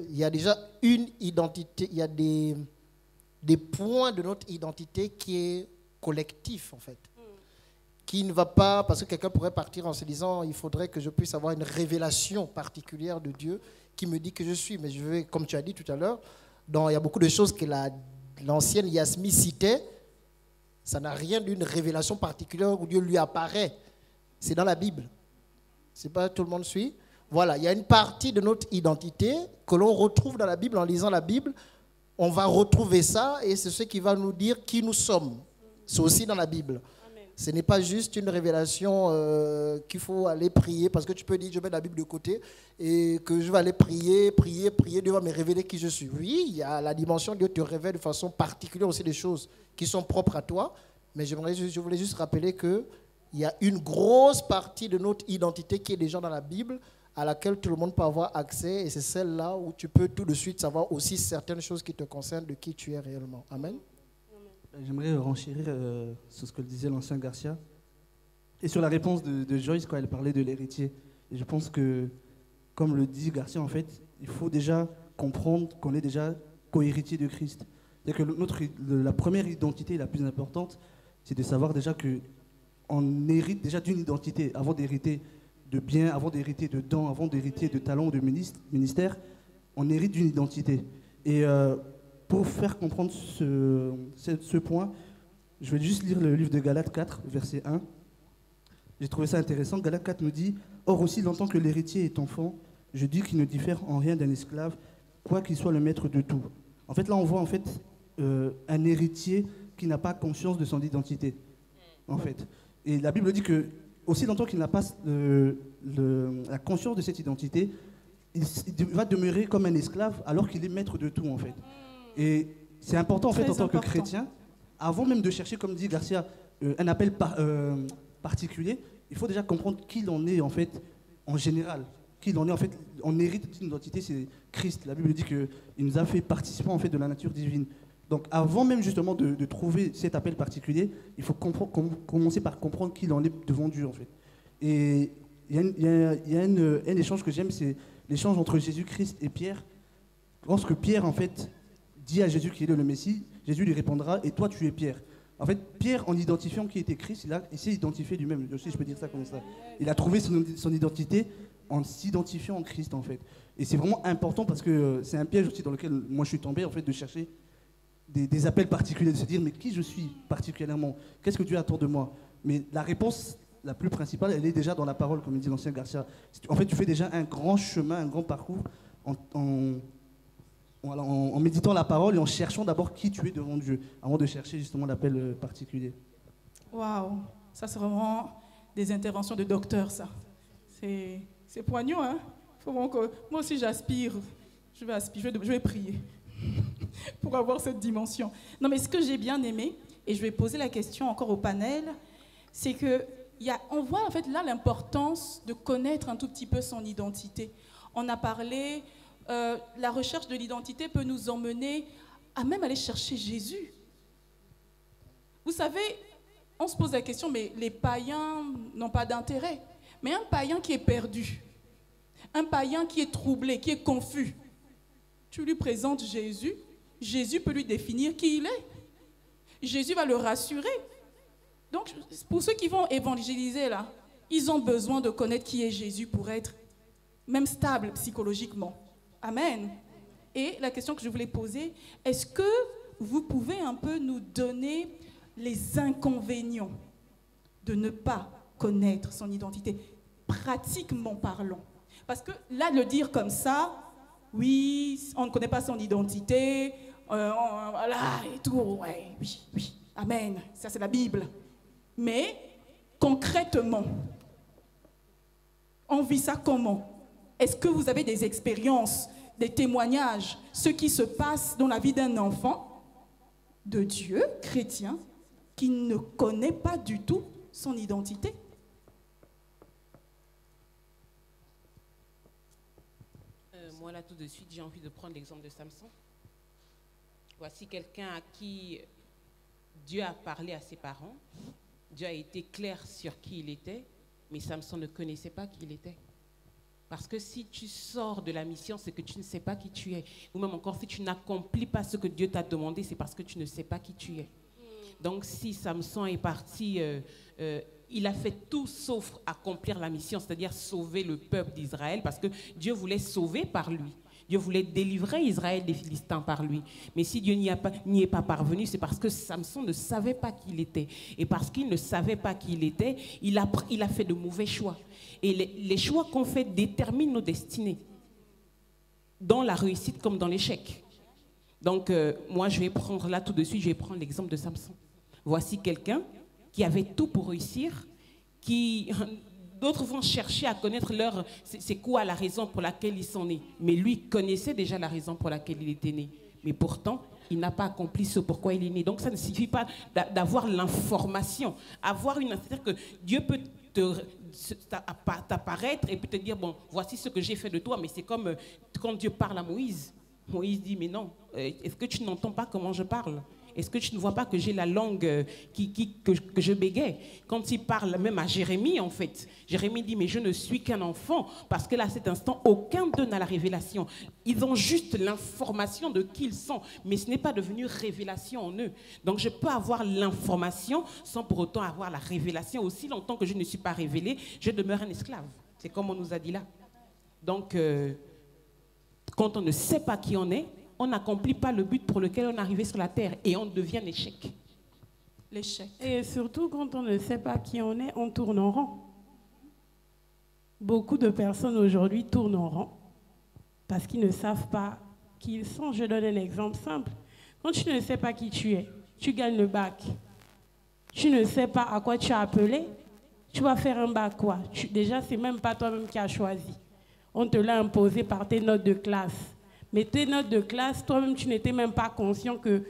Speaker 1: il y a déjà une identité, il y a des points de notre identité qui est collectif en fait, qui ne va pas, parce que quelqu'un pourrait partir en se disant il faudrait que je puisse avoir une révélation particulière de Dieu qui me dit que je suis, mais je vais, comme tu as dit tout à l'heure, il y a beaucoup de choses que l'ancienne Yasmi citait, ça n'a rien d'une révélation particulière où Dieu lui apparaît, c'est dans la Bible, c'est pas tout le monde suit. Voilà, il y a une partie de notre identité que l'on retrouve dans la Bible. En lisant la Bible, on va retrouver ça et c'est ce qui va nous dire qui nous sommes. C'est aussi dans la Bible. Amen. Ce n'est pas juste une révélation qu'il faut aller prier, parce que tu peux dire je mets la Bible de côté et que je vais aller prier, Dieu va me révéler qui je suis. Oui, il y a la dimension Dieu te révèle de façon particulière aussi des choses qui sont propres à toi, mais je voulais juste rappeler qu'il y a une grosse partie de notre identité qui est déjà dans la Bible, à laquelle tout le monde peut avoir accès, et c'est celle-là où tu peux tout de suite savoir aussi certaines choses qui te concernent de qui tu es réellement. Amen.
Speaker 4: J'aimerais renchérir sur ce que disait l'ancien Garcia et sur la réponse de Joyce quand elle parlait de l'héritier. Et je pense que, comme le dit Garcia, en fait, il faut déjà comprendre qu'on est déjà co-héritier de Christ. C'est-à-dire que la première identité la plus importante, c'est de savoir déjà qu'on hérite déjà d'une identité avant d'hériter de biens, avant d'hériter de dons, avant d'hériter de talents, de ministères, on hérite d'une identité. Et pour faire comprendre ce point, je vais juste lire le livre de Galates 4, verset 1. J'ai trouvé ça intéressant. Galates 4 nous dit « Or aussi longtemps que l'héritier est enfant, je dis qu'il ne diffère en rien d'un esclave, quoi qu'il soit le maître de tout. » En fait, là, on voit en fait, un héritier qui n'a pas conscience de son identité. En fait. Et la Bible dit que aussi longtemps qu'il n'a pas la conscience de cette identité, il va demeurer comme un esclave alors qu'il est maître de tout en fait. Et c'est important en fait en tant que chrétien, avant même de chercher, comme dit Garcia, un appel particulier, il faut déjà comprendre qui l'on est en fait en général. Qui l'on est en fait, on hérite d'une identité, c'est Christ. La Bible dit qu'il nous a fait participants en fait de la nature divine. Donc avant même justement de trouver cet appel particulier, il faut commencer par comprendre qui l'on est devant Dieu en fait. Et il y a un échange que j'aime, c'est l'échange entre Jésus-Christ et Pierre. Lorsque Pierre en fait dit à Jésus qu'il est le Messie, Jésus lui répondra « Et toi tu es Pierre ». En fait, Pierre, en identifiant qui était Christ, il s'est identifié lui-même. Je sais, je peux dire ça comme ça. Il a trouvé son identité en s'identifiant en Christ en fait. Et c'est vraiment important parce que c'est un piège aussi dans lequel moi je suis tombé en fait, de chercher des appels particuliers, de se dire mais qui je suis particulièrement, qu'est-ce que Dieu attend de moi. Mais la réponse la plus principale, elle est déjà dans la parole, comme dit l'ancien Garcia. En fait, tu fais déjà un grand chemin, un grand parcours en méditant la parole et en cherchant d'abord qui tu es devant Dieu, avant de chercher justement l'appel particulier.
Speaker 2: Waouh, ça c'est vraiment des interventions de docteur, ça. C'est poignant, hein. Faut vraiment que moi aussi j'aspire. Je vais prier pour avoir cette dimension. Non, mais ce que j'ai bien aimé, et je vais poser la question encore au panel, c'est que on voit en fait là l'importance de connaître un tout petit peu son identité. On a parlé, la recherche de l'identité peut nous emmener à même aller chercher Jésus. Vous savez, on se pose la question, mais les païens n'ont pas d'intérêt. Mais un païen qui est perdu, un païen qui est troublé, qui est confus, tu lui présentes Jésus, Jésus peut lui définir qui il est. Jésus va le rassurer. Donc, pour ceux qui vont évangéliser là, ils ont besoin de connaître qui est Jésus pour être même stable psychologiquement. Amen. Et la question que je voulais poser, est-ce que vous pouvez un peu nous donner les inconvénients de ne pas connaître son identité, pratiquement parlant? Parce que là, le dire comme ça, oui, on ne connaît pas son identité, voilà, et tout, ouais, oui, amen, ça c'est la Bible. Mais, concrètement, on vit ça comment? Est-ce que vous avez des expériences, des témoignages, ce qui se passe dans la vie d'un enfant de Dieu, chrétien, qui ne connaît pas du tout son identité?
Speaker 5: Moi, là, tout de suite, j'ai envie de prendre l'exemple de Samson. Voici quelqu'un à qui Dieu a parlé à ses parents. Dieu a été clair sur qui il était, mais Samson ne connaissait pas qui il était. Parce que si tu sors de la mission, c'est que tu ne sais pas qui tu es. Ou même encore, si tu n'accomplis pas ce que Dieu t'a demandé, c'est parce que tu ne sais pas qui tu es. Donc si Samson est parti, il a fait tout sauf accomplir la mission, c'est-à-dire sauver le peuple d'Israël, parce que Dieu voulait sauver par lui. Dieu voulait délivrer Israël des Philistins par lui. Mais si Dieu n'y est pas parvenu, c'est parce que Samson ne savait pas qui il était. Et parce qu'il ne savait pas qui il était, il a fait de mauvais choix. Et les choix qu'on fait déterminent nos destinées, dans la réussite comme dans l'échec. Donc, moi, je vais prendre là tout de suite, je vais prendre l'exemple de Samson. Voici quelqu'un qui avait tout pour réussir, qui... D'autres vont chercher à connaître c'est quoi la raison pour laquelle ils sont nés. Mais lui connaissait déjà la raison pour laquelle il était né. Mais pourtant, il n'a pas accompli ce pourquoi il est né. Donc ça ne suffit pas d'avoir l'information. C'est-à-dire que Dieu peut t'apparaître et peut te dire, bon, voici ce que j'ai fait de toi. Mais c'est comme quand Dieu parle à Moïse. Moïse dit, mais non, est-ce que tu n'entends pas comment je parle ? Est-ce que tu ne vois pas que j'ai la langue que je bégaye? Quand il parle même à Jérémie, en fait, Jérémie dit, mais je ne suis qu'un enfant, parce que là, à cet instant, aucun d'eux n'a la révélation. Ils ont juste l'information de qui ils sont, mais ce n'est pas devenu révélation en eux. Donc, je peux avoir l'information sans pour autant avoir la révélation. Aussi longtemps que je ne suis pas révélé, je demeure un esclave. C'est comme on nous a dit là. Donc, quand on ne sait pas qui on est, on n'accomplit pas le but pour lequel on est arrivé sur la terre et on devient un échec.
Speaker 2: L'échec.
Speaker 3: Et surtout, quand on ne sait pas qui on est, on tourne en rond. Beaucoup de personnes aujourd'hui tournent en rond parce qu'ils ne savent pas qui ils sont. Je donne un exemple simple. Quand tu ne sais pas qui tu es, tu gagnes le bac. Tu ne sais pas à quoi tu as appelé, tu vas faire un bac quoi? Déjà, ce n'est même pas toi-même qui as choisi. On te l'a imposé par tes notes de classe. Mais tes notes de classe, toi-même, tu n'étais même pas conscient que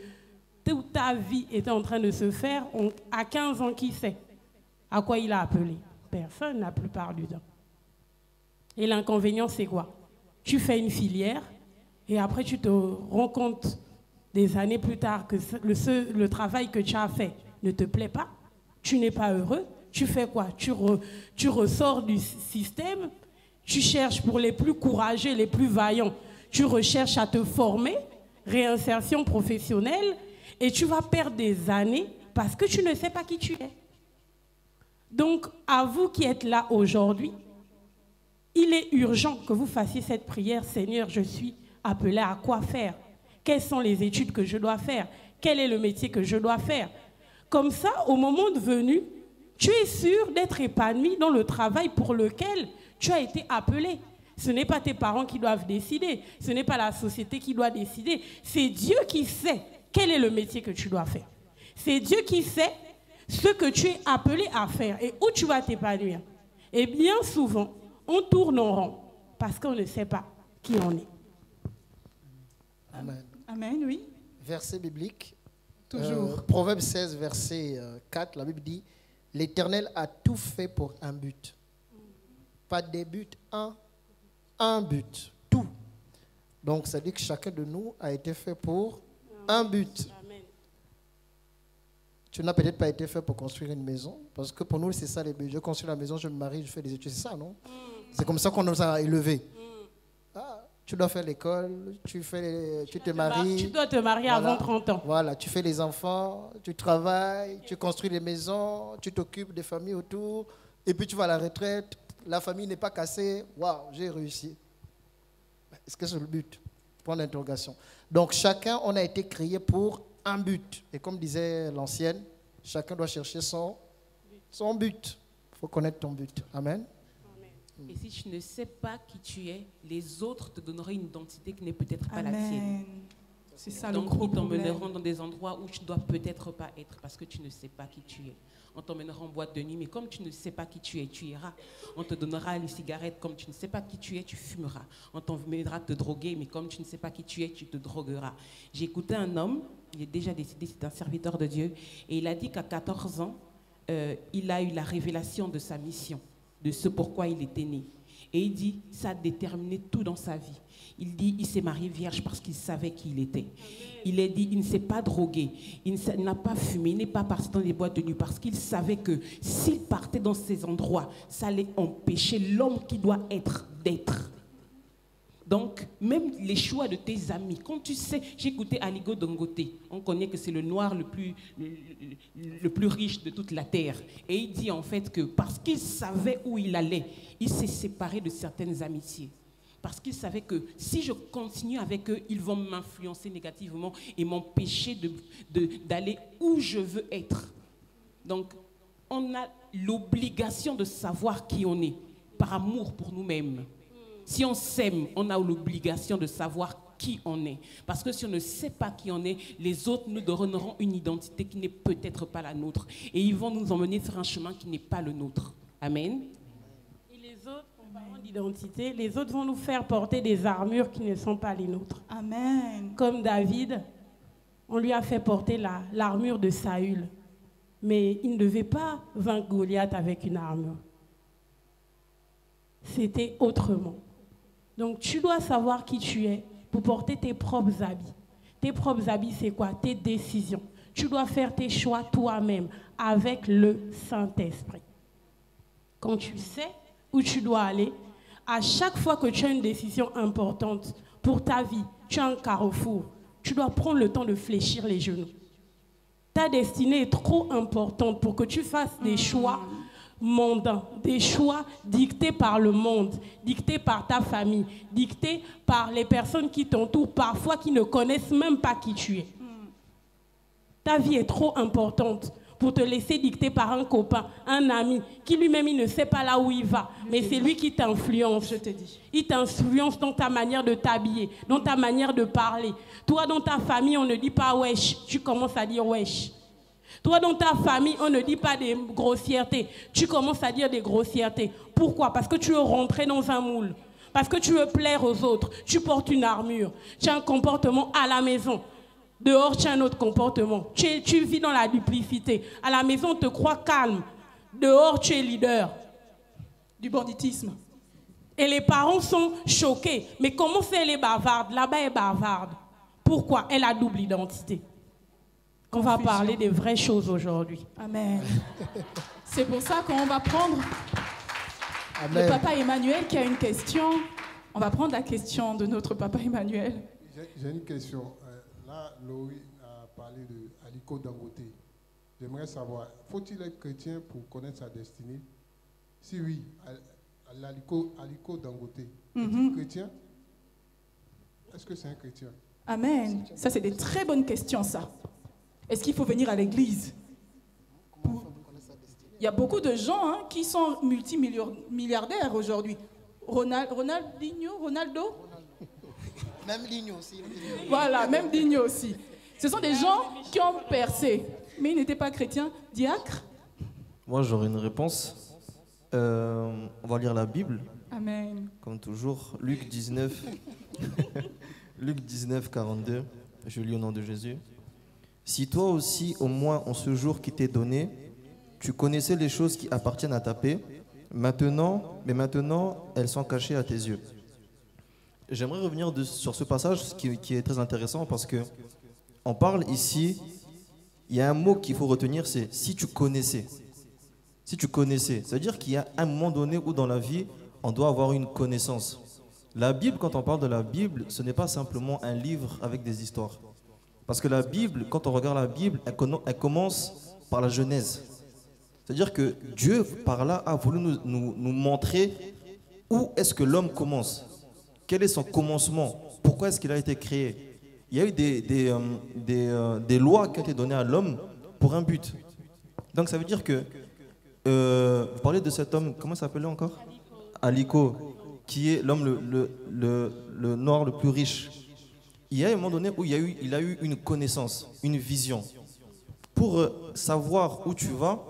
Speaker 3: toute ta vie était en train de se faire. À 15 ans, qui sait à quoi il a appelé? Personne, la plupart du temps. Et l'inconvénient, c'est quoi? Tu fais une filière et après, tu te rends compte des années plus tard que le travail que tu as fait ne te plaît pas. Tu n'es pas heureux. Tu fais quoi? Tu ressors du système. Tu cherches pour les plus courageux, les plus vaillants. Tu recherches à te former, réinsertion professionnelle, et tu vas perdre des années parce que tu ne sais pas qui tu es. Donc, à vous qui êtes là aujourd'hui, il est urgent que vous fassiez cette prière. Seigneur, je suis appelé à quoi faire? Quelles sont les études que je dois faire? Quel est le métier que je dois faire? Comme ça, au moment venu, tu es sûr d'être épanoui dans le travail pour lequel tu as été appelé. Ce n'est pas tes parents qui doivent décider. Ce n'est pas la société qui doit décider. C'est Dieu qui sait quel est le métier que tu dois faire. C'est Dieu qui sait ce que tu es appelé à faire et où tu vas t'épanouir. Et bien souvent, on tourne en rond parce qu'on ne sait pas qui on est.
Speaker 1: Amen.
Speaker 2: Amen, oui.
Speaker 1: Verset biblique.
Speaker 2: Toujours.
Speaker 1: Proverbe 16, verset 4, la Bible dit, l'Éternel a tout fait pour un but. Pas des buts, un but, tout. Donc, ça dit que chacun de nous a été fait pour un but.
Speaker 3: Amen.
Speaker 1: Tu n'as peut-être pas été fait pour construire une maison, parce que pour nous, c'est ça les buts. Je construis la maison, je me marie, je fais des études, c'est ça, non? C'est comme ça qu'on nous a élevés. Tu dois faire l'école, tu te maries.
Speaker 3: Tu dois te marier avant 30 ans.
Speaker 1: Voilà, tu fais les enfants, tu travailles, tu construis des maisons, tu t'occupes des familles autour, et puis tu vas à la retraite. La famille n'est pas cassée. Waouh, j'ai réussi. Est-ce que c'est le but? Point d'interrogation. Donc, chacun, on a été créé pour un but. Et comme disait l'ancienne, chacun doit chercher son but. Il faut connaître ton but. Amen.
Speaker 5: Et si tu ne sais pas qui tu es, les autres te donneront une identité qui n'est peut-être pas la tienne.
Speaker 2: C'est ça
Speaker 5: Donc,
Speaker 2: le gros
Speaker 5: ils
Speaker 2: problème.
Speaker 5: t'emmèneront dans des endroits où tu ne dois peut-être pas être parce que tu ne sais pas qui tu es. On t'emmènera en boîte de nuit, mais comme tu ne sais pas qui tu es, tu iras. On te donnera les cigarettes, comme tu ne sais pas qui tu es, tu fumeras. On t'emmènera te droguer, mais comme tu ne sais pas qui tu es, tu te drogueras. J'ai écouté un homme, il est déjà décédé, c'est un serviteur de Dieu, et il a dit qu'à 14 ans, il a eu la révélation de sa mission, de ce pourquoi il était né. Et il dit, ça a déterminé tout dans sa vie. Il dit, il s'est marié vierge parce qu'il savait qui il était. Il a dit, il ne s'est pas drogué, il n'a pas fumé, il n'est pas parti dans les boîtes de nuit parce qu'il savait que s'il partait dans ces endroits, ça allait empêcher l'homme qui doit être d'être. Donc, même les choix de tes amis, quand tu sais, j'ai écouté Aliko Dangote, on connaît que c'est le noir le plus riche de toute la terre. Et il dit en fait que parce qu'il savait où il allait, il s'est séparé de certaines amitiés. Parce qu'il savait que si je continue avec eux, ils vont m'influencer négativement et m'empêcher d'aller où je veux être. Donc, on a l'obligation de savoir qui on est, par amour pour nous-mêmes. Si on s'aime, on a l'obligation de savoir qui on est. Parce que si on ne sait pas qui on est, les autres nous donneront une identité qui n'est peut-être pas la nôtre. Et ils vont nous emmener sur un chemin qui n'est pas le nôtre. Amen.
Speaker 3: Et les autres, en parlant d'identité, les autres vont nous faire porter des armures qui ne sont pas les nôtres.
Speaker 2: Amen.
Speaker 3: Comme David, on lui a fait porter l'armure de Saül. Mais il ne devait pas vaincre Goliath avec une armure. C'était autrement. Donc, tu dois savoir qui tu es pour porter tes propres habits. Tes propres habits, c'est quoi? Tes décisions. Tu dois faire tes choix toi-même avec le Saint-Esprit. Quand tu sais où tu dois aller, à chaque fois que tu as une décision importante pour ta vie, tu as un carrefour, tu dois prendre le temps de fléchir les genoux. Ta destinée est trop importante pour que tu fasses des choix mondains, des choix dictés par le monde, dictés par ta famille, dictés par les personnes qui t'entourent, parfois qui ne connaissent même pas qui tu es. Ta vie est trop importante pour te laisser dicter par un copain, un ami, qui lui-même il ne sait pas là où il va, mais c'est lui qui t'influence.
Speaker 2: Je te dis.
Speaker 3: Il t'influence dans ta manière de t'habiller, dans ta manière de parler. Toi, dans ta famille, on ne dit pas wesh, tu commences à dire wesh. Toi, dans ta famille, on ne dit pas des grossièretés. Tu commences à dire des grossièretés. Pourquoi? Parce que tu veux rentrer dans un moule. Parce que tu veux plaire aux autres. Tu portes une armure. Tu as un comportement à la maison. Dehors, tu as un autre comportement. Tu vis dans la duplicité. À la maison, on te croit calme. Dehors, tu es leader.
Speaker 2: Du banditisme.
Speaker 3: Et les parents sont choqués. Mais comment c'est elle est bavarde? Là-bas, elle est bavarde. Pourquoi? Elle a double identité. On va parler des vraies choses aujourd'hui.
Speaker 2: Amen. C'est pour ça qu'on va prendre
Speaker 1: Amen.
Speaker 2: le papa Emmanuel qui a une question. On va prendre la question de notre papa Emmanuel.
Speaker 10: J'ai une question. Là, Laurie a parlé de Aliko Dangote. J'aimerais savoir, faut-il être chrétien pour connaître sa destinée? Si oui, Aliko Dangote, est-il chrétien? Est-ce que c'est un chrétien?
Speaker 2: Amen. Ça, c'est des très bonnes questions, ça. Est-ce qu'il faut venir à l'église? Il y a beaucoup de gens qui sont multimilliardaires aujourd'hui. Ronaldo?
Speaker 1: Même Ligno aussi.
Speaker 2: Voilà, même Digno aussi. Ce sont des gens qui ont percé, mais ils n'étaient pas chrétiens. Diacre?
Speaker 8: Moi, j'aurais une réponse. On va lire la Bible.
Speaker 2: Amen.
Speaker 8: Comme toujours, Luc 19, Luc 19, 42. Je lis au nom de Jésus. Si toi aussi, au moins en ce jour qui t'est donné, tu connaissais les choses qui appartiennent à ta paix, maintenant, elles sont cachées à tes yeux. J'aimerais revenir sur ce passage qui est très intéressant parce que on parle ici, il y a un mot qu'il faut retenir, c'est si tu connaissais. Si tu connaissais, ça veut dire qu'il y a un moment donné où dans la vie, on doit avoir une connaissance. La Bible, quand on parle de la Bible, ce n'est pas simplement un livre avec des histoires. Parce que la Bible, quand on regarde la Bible, elle commence par la Genèse. C'est-à-dire que Dieu, par là, a voulu nous montrer où est-ce que l'homme commence. Quel est son commencement? Pourquoi est-ce qu'il a été créé? Il y a eu des lois qui ont été données à l'homme pour un but. Donc ça veut dire que, vous parlez de cet homme, comment il s'appelait encore? Aliko, qui est l'homme le noir le plus riche. Il y a un moment donné où il a eu une connaissance, une vision. Pour savoir où tu vas,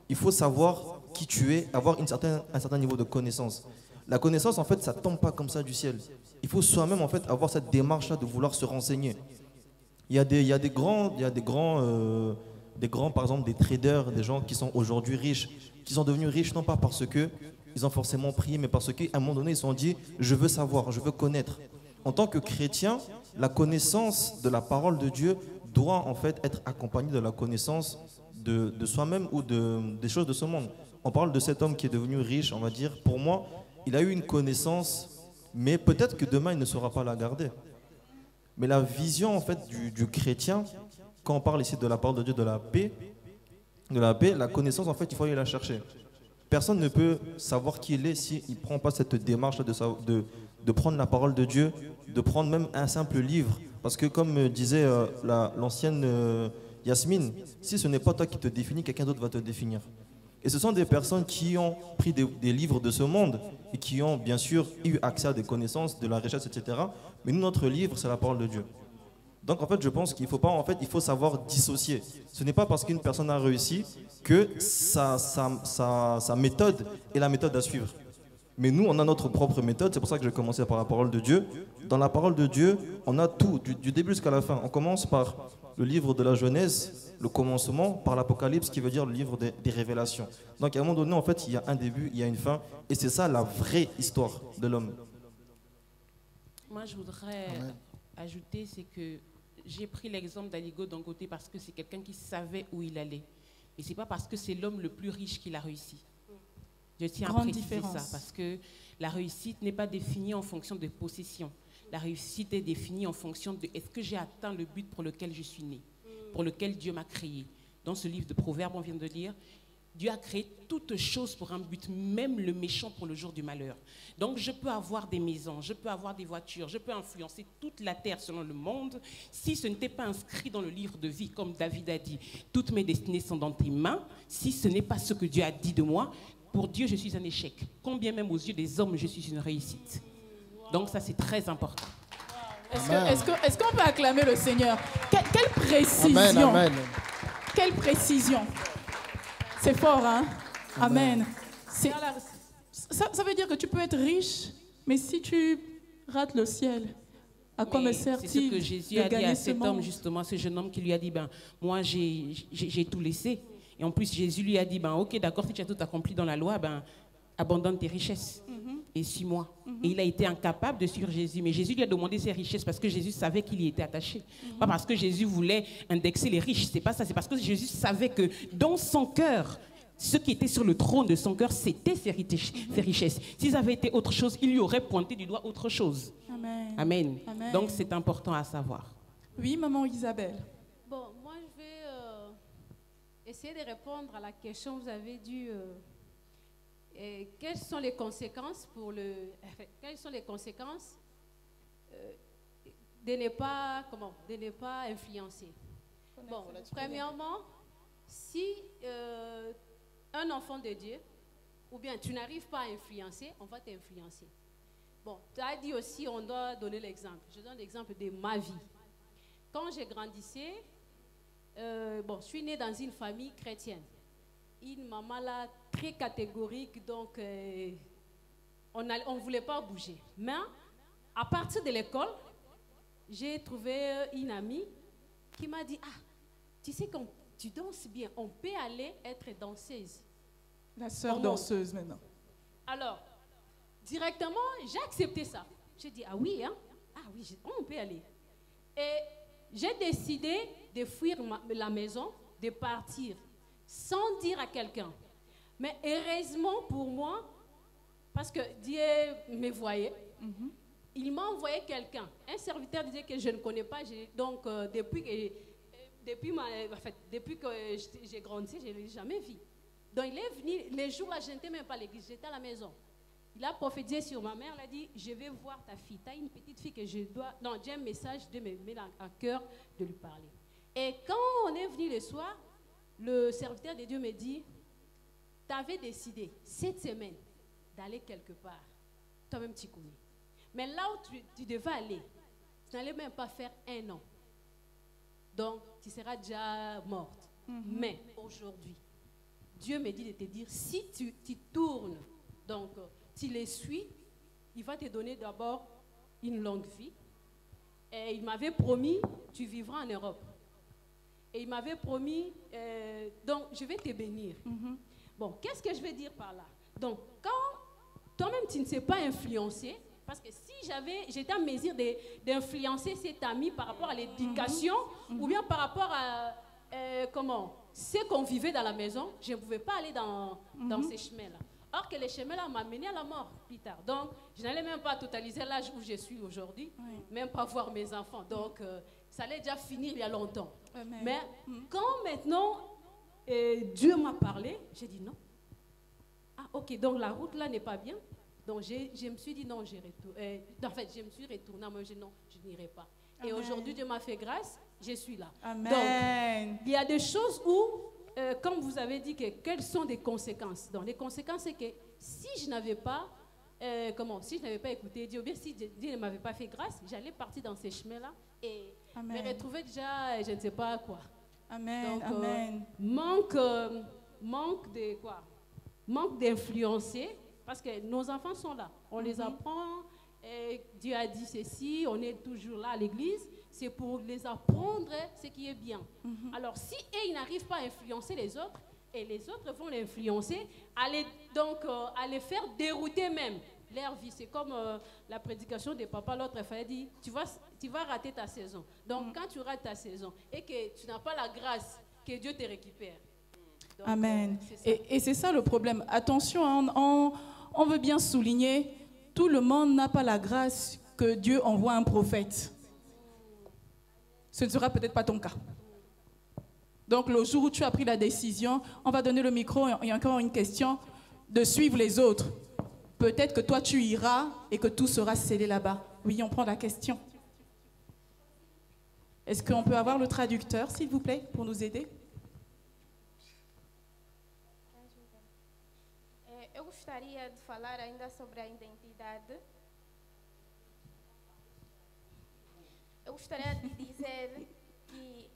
Speaker 8: il faut savoir qui tu es, avoir un certain niveau de connaissance. La connaissance, en fait, ça ne tombe pas comme ça du ciel. Il faut soi-même, en fait, avoir cette démarche-là de vouloir se renseigner. Il y a des grands, par exemple, des traders, des gens qui sont aujourd'hui riches, qui sont devenus riches non pas parce qu'ils ils ont forcément prié, mais parce qu'à un moment donné, ils se sont dit, je veux savoir, je veux connaître. En tant que chrétien, la connaissance de la parole de Dieu doit en fait être accompagnée de la connaissance de soi-même ou des choses de ce monde. On parle de cet homme qui est devenu riche, on va dire, pour moi, il a eu une connaissance, mais peut-être que demain, il ne saura pas la garder. Mais la vision en fait du chrétien, quand on parle ici de la parole de Dieu, de la paix, la connaissance, en fait, il faut aller la chercher. Personne ne peut savoir qui il est s'il ne prend pas cette démarche de prendre la parole de Dieu, de prendre même un simple livre. Parce que comme disait l'ancienne Yasmine, si ce n'est pas toi qui te définis, quelqu'un d'autre va te définir. Et ce sont des personnes qui ont pris des livres de ce monde et qui ont bien sûr eu accès à des connaissances, de la richesse, etc. Mais nous, notre livre, c'est la parole de Dieu. Donc en fait, je pense qu'il faut pas, en fait, il faut savoir dissocier. Ce n'est pas parce qu'une personne a réussi que sa méthode est la méthode à suivre. Mais nous, on a notre propre méthode. C'est pour ça que j'ai commencé par la parole de Dieu. Dans la parole de Dieu, on a tout, du début jusqu'à la fin. On commence par le livre de la Genèse, le commencement, par l'Apocalypse, qui veut dire le livre des révélations. Donc à un moment donné, en fait, il y a un début, il y a une fin. Et c'est ça la vraie histoire de l'homme.
Speaker 5: Moi, je voudrais ajouter, c'est que j'ai pris l'exemple d'Aligo Dangote parce que c'est quelqu'un qui savait où il allait. Et ce n'est pas parce que c'est l'homme le plus riche qu'il a réussi. Je tiens à préciser ça, parce que la réussite n'est pas définie en fonction de possession. La réussite est définie en fonction de est-ce que j'ai atteint le but pour lequel je suis né, pour lequel Dieu m'a créé. Dans ce livre de Proverbes, on vient de lire, Dieu a créé toutes choses pour un but, même le méchant pour le jour du malheur. Donc je peux avoir des maisons, je peux avoir des voitures, je peux influencer toute la terre selon le monde. Si ce n'était pas inscrit dans le livre de vie, comme David a dit, toutes mes destinées sont dans tes mains, si ce n'est pas ce que Dieu a dit de moi, pour Dieu je suis un échec. Combien même aux yeux des hommes je suis une réussite. Donc ça c'est très important.
Speaker 2: Est-ce qu'on peut acclamer le Seigneur? Quelle précision.
Speaker 1: Amen, amen.
Speaker 2: Quelle précision. C'est fort, hein? Amen. Ça veut dire que tu peux être riche, mais si tu rates le ciel, à quoi me sert-il?
Speaker 5: C'est ce que Jésus a dit à cet homme, justement, ce jeune homme qui lui a dit, moi j'ai tout laissé. Et en plus, Jésus lui a dit, ok, d'accord, si tu as tout accompli dans la loi, abandonne tes richesses et suis-moi. Et il a été incapable de suivre Jésus. Mais Jésus lui a demandé ses richesses parce que Jésus savait qu'il y était attaché. Pas parce que Jésus voulait indexer les riches, c'est pas ça. C'est parce que Jésus savait que dans son cœur, ce qui était sur le trône de son cœur, c'était ses richesses. S'ils avaient été autre chose, il lui aurait pointé du doigt autre chose.
Speaker 2: Amen.
Speaker 5: Amen. Amen. Donc c'est important à savoir.
Speaker 2: Oui, maman Isabelle.
Speaker 7: Bon, moi je vais essayer de répondre à la question que vous avez dit. Quelles sont les conséquences de ne pas influencer? Bon, premièrement, si un enfant de Dieu, ou bien tu n'arrives pas à influencer, on va t'influencer. Bon, tu as dit aussi, on doit donner l'exemple. Je donne l'exemple de ma vie. Quand j'ai grandissé, je suis née dans une famille chrétienne. Une maman là très catégorique, donc on ne voulait pas bouger. Mais à partir de l'école, j'ai trouvé une amie qui m'a dit, tu sais quand tu danses bien, on peut aller être danseuse.
Speaker 2: La sœur danseuse maintenant.
Speaker 7: Alors, directement, j'ai accepté ça. J'ai dit, ah oui, on peut aller. Et j'ai décidé de fuir la maison, de partir, sans dire à quelqu'un. Mais heureusement pour moi, parce que Dieu me voyait, il m'a envoyé quelqu'un. Un serviteur disait que je ne connais pas. Donc, depuis que j'ai grandi, je ne l'ai jamais vu. Donc, il est venu, les jours-là, je n'étais même pas à l'église, j'étais à la maison. Il a prophétisé sur ma mère, il a dit, je vais voir ta fille. Tu as une petite fille que je dois... Non, j'ai un message de me mettre à cœur de lui parler. Et quand on est venu le soir, le serviteur de Dieu me dit, tu avais décidé cette semaine d'aller quelque part. Toi-même, tu connais. Mais là où tu devais aller, tu n'allais même pas faire 1 an. Donc, tu seras déjà morte. Mais aujourd'hui, Dieu me dit de te dire, si tu tournes, donc tu les suis, il va te donner d'abord une longue vie. Et il m'avait promis, tu vivras en Europe. Et il m'avait promis, donc je vais te bénir. Bon, qu'est-ce que je vais dire par là? Donc, quand toi-même, tu ne sais pas influencer. Parce que si j'étais en mesure d'influencer cet ami par rapport à l'éducation ou bien par rapport à ce qu'on vivait dans la maison, je ne pouvais pas aller dans ces chemins-là. Or que les chemins-là m'ont mené à la mort plus tard. Donc, je n'allais même pas totaliser l'âge où je suis aujourd'hui, même pas voir mes enfants. Donc, ça allait déjà finir il y a longtemps. Amen. Mais quand maintenant Dieu m'a parlé, j'ai dit non. Ah, ok, donc la route là n'est pas bien. Donc, je me suis dit non, en fait, je me suis retournée. Moi, j'ai dit non, je n'irai pas. Amen. Et aujourd'hui, Dieu m'a fait grâce, je suis là. Amen. Donc, il y a des choses où, comme vous avez dit, quelles sont des conséquences. Donc, les conséquences, c'est que si je n'avais pas, si je n'avais pas écouté Dieu, ou bien si Dieu ne m'avait pas fait grâce, j'allais partir dans ces chemins-là et Amen. Me retrouver déjà, je ne sais pas quoi. Amen. Donc, Amen. Manque de quoi? Manque d'influencer. Parce que nos enfants sont là, on les apprend, et Dieu a dit ceci, on est toujours là à l'église, c'est pour les apprendre ce qui est bien. Alors si ils n'arrivent pas à influencer les autres, et les autres vont l'influencer, à les faire dérouter même leur vie. C'est comme la prédication de papa, l'autre fallait dire, tu vas rater ta saison. Donc quand tu rates ta saison et que tu n'as pas la grâce, que Dieu te récupère. Donc,
Speaker 2: Amen. Et c'est ça le problème. Attention, on veut bien souligner, tout le monde n'a pas la grâce que Dieu envoie un prophète. Ce ne sera peut-être pas ton cas. Donc le jour où tu as pris la décision, on va donner le micro, il y a encore une question, de suivre les autres. Peut-être que toi tu iras et que tout sera scellé là-bas. Oui, on prend la question. Est-ce qu'on peut avoir le traducteur, s'il vous plaît, pour nous aider?
Speaker 9: Eu gostaria de falar ainda sobre a identidade. Eu gostaria de dizer que...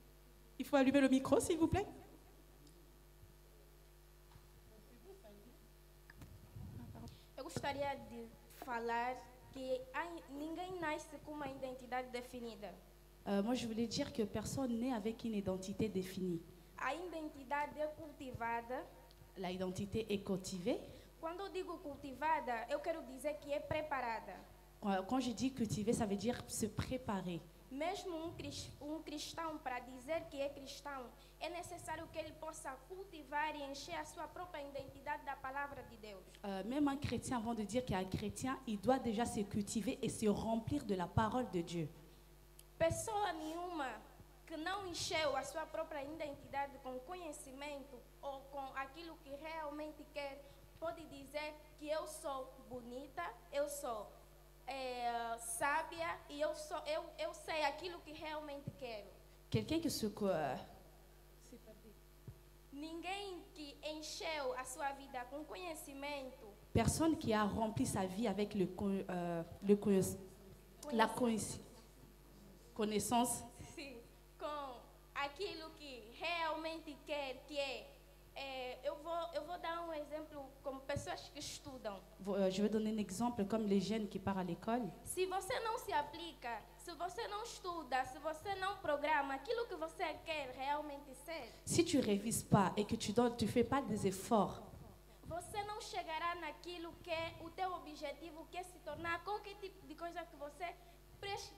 Speaker 2: Il faut allumer le micro, s'il vous plaît.
Speaker 9: Eu gostaria de falar que ninguém nasce com uma identidade definida.
Speaker 11: Moi, je voulais dire que personne n'est avec une identité définie.
Speaker 9: A identidade é cultivada.
Speaker 11: La identité est cultivée.
Speaker 9: Quando eu digo cultivada, eu quero dizer que é preparada.
Speaker 11: Quand je dis cultiver, ça veut dire se préparer.
Speaker 9: Mesmo cristão, para dizer que é cristão, é necessário que ele possa cultivar e encher a sua própria identidade da palavra de Deus.
Speaker 11: Même un chrétien, avant de dire qu'il est un chrétien, il doit déjà se cultiver et se remplir de la parole de Dieu.
Speaker 9: Pessoa nenhuma que não encheu a sua própria identidade com conhecimento ou com aquilo que realmente quer, pode dizer que eu sou bonita, eu sou sábia e eu sei aquilo que realmente quero.
Speaker 11: Quelqu'un qui se...
Speaker 9: Ninguém que encheu a sua vida com conhecimento.
Speaker 11: Personne qui a rempli sa vie avec la connaissance.
Speaker 9: Sim, com aquilo que realmente quer, que eu vou dar um exemplo como pessoas que estudam.
Speaker 11: Je vais donner un exemple comme les jeunes qui partent à l'école.
Speaker 9: Se você não se aplica, se você não estuda, se você não programa aquilo que você quer realmente ser,
Speaker 11: si tu révises pas et que tu fais pas des efforts,
Speaker 9: você não chegará naquilo que é o teu objetivo, que é se tornar qualquer tipo de coisa que você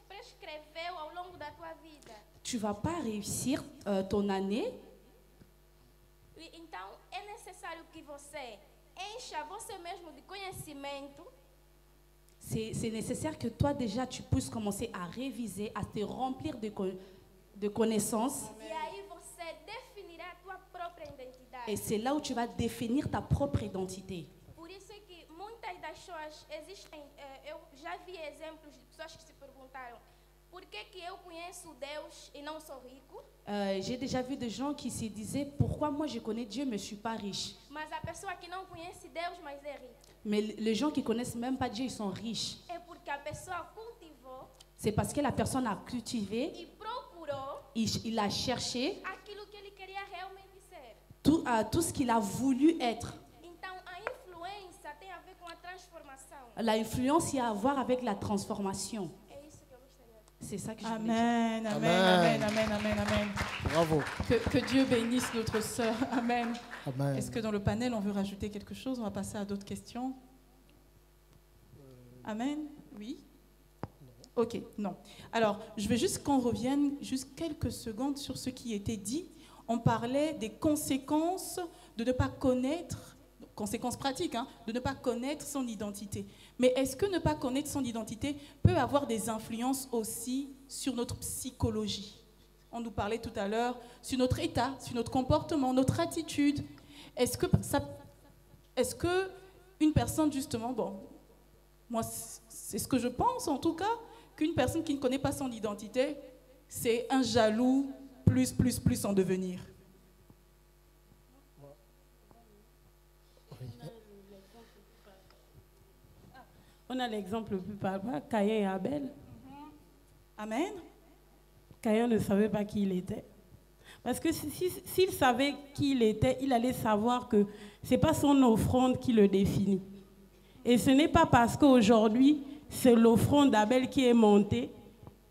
Speaker 9: prescreveu ao longo da tua vida.
Speaker 11: Tu vas pas réussir ton année.
Speaker 9: Então, é necessário que você encha você mesmo de conhecimento.
Speaker 11: C'est nécessaire que toi déjà tu puisses commencer à réviser, à te remplir de connaissances.
Speaker 9: E aí você definirá a tua própria identidade.
Speaker 11: Et c'est là où tu vas définir ta propre identité.
Speaker 9: Por isso é que muitas das pessoas existem, eu já vi exemplos de pessoas que se perguntaram: por que eu conheço Deus e não sou rico?
Speaker 11: J'ai déjà vu des gens qui se disaient pourquoi moi je connais Dieu mais je suis pas riche.
Speaker 9: Mas a pessoa que não conhece Deus, mas é rica.
Speaker 11: Mais les gens qui connaissent même pas Dieu, ils sont riches.
Speaker 9: É porque a pessoa cultivou.
Speaker 11: C'est parce que la personne a cultivé.
Speaker 9: E procurou.
Speaker 11: Il a cherché.
Speaker 9: Aquilo que ele queria realmente ser.
Speaker 11: Tout ce qu'il a voulu être.
Speaker 9: Então a influência tem a ver com a transformação.
Speaker 11: L'influence y a à voir avec la transformation. C'est ça que je voulais dire.
Speaker 2: Amen.
Speaker 1: Bravo.
Speaker 2: Que Dieu bénisse notre sœur. Amen.
Speaker 1: Amen.
Speaker 2: Est-ce que dans le panel, on veut rajouter quelque chose? On va passer à d'autres questions. Amen. Oui. Ok, non. Alors, je veux juste qu'on revienne juste quelques secondes sur ce qui était dit. On parlait des conséquences de ne pas connaître, conséquences pratiques, hein, de ne pas connaître son identité. Mais est-ce que ne pas connaître son identité peut avoir des influences aussi sur notre psychologie? On nous parlait tout à l'heure sur notre état, sur notre comportement, notre attitude. Est-ce que une personne, justement, bon, moi, c'est ce que je pense en tout cas, qu'une personne qui ne connaît pas son identité, c'est un jaloux plus en devenir.
Speaker 3: On a l'exemple le plus parlant, Caïn et Abel.
Speaker 2: Amen.
Speaker 3: Caïn ne savait pas qui il était. Parce que s'il savait qui il était, il allait savoir que ce n'est pas son offrande qui le définit. Et ce n'est pas parce qu'aujourd'hui, c'est l'offrande d'Abel qui est montée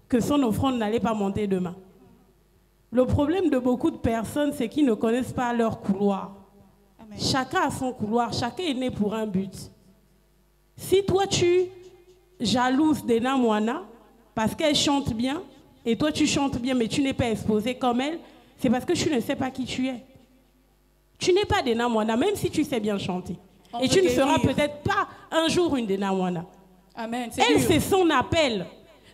Speaker 3: que son offrande n'allait pas monter demain. Le problème de beaucoup de personnes, c'est qu'ils ne connaissent pas leur couloir. Amen. Chacun a son couloir, chacun est né pour un but. Si toi tu jalouses Dena Moana parce qu'elle chante bien, et toi tu chantes bien mais tu n'es pas exposé comme elle, c'est parce que tu ne sais pas qui tu es. Tu n'es pas Dena Moana, même si tu sais bien chanter. Et tu ne seras peut-être pas un jour une Dena Moana.
Speaker 2: Amen.
Speaker 3: Elle, c'est son appel.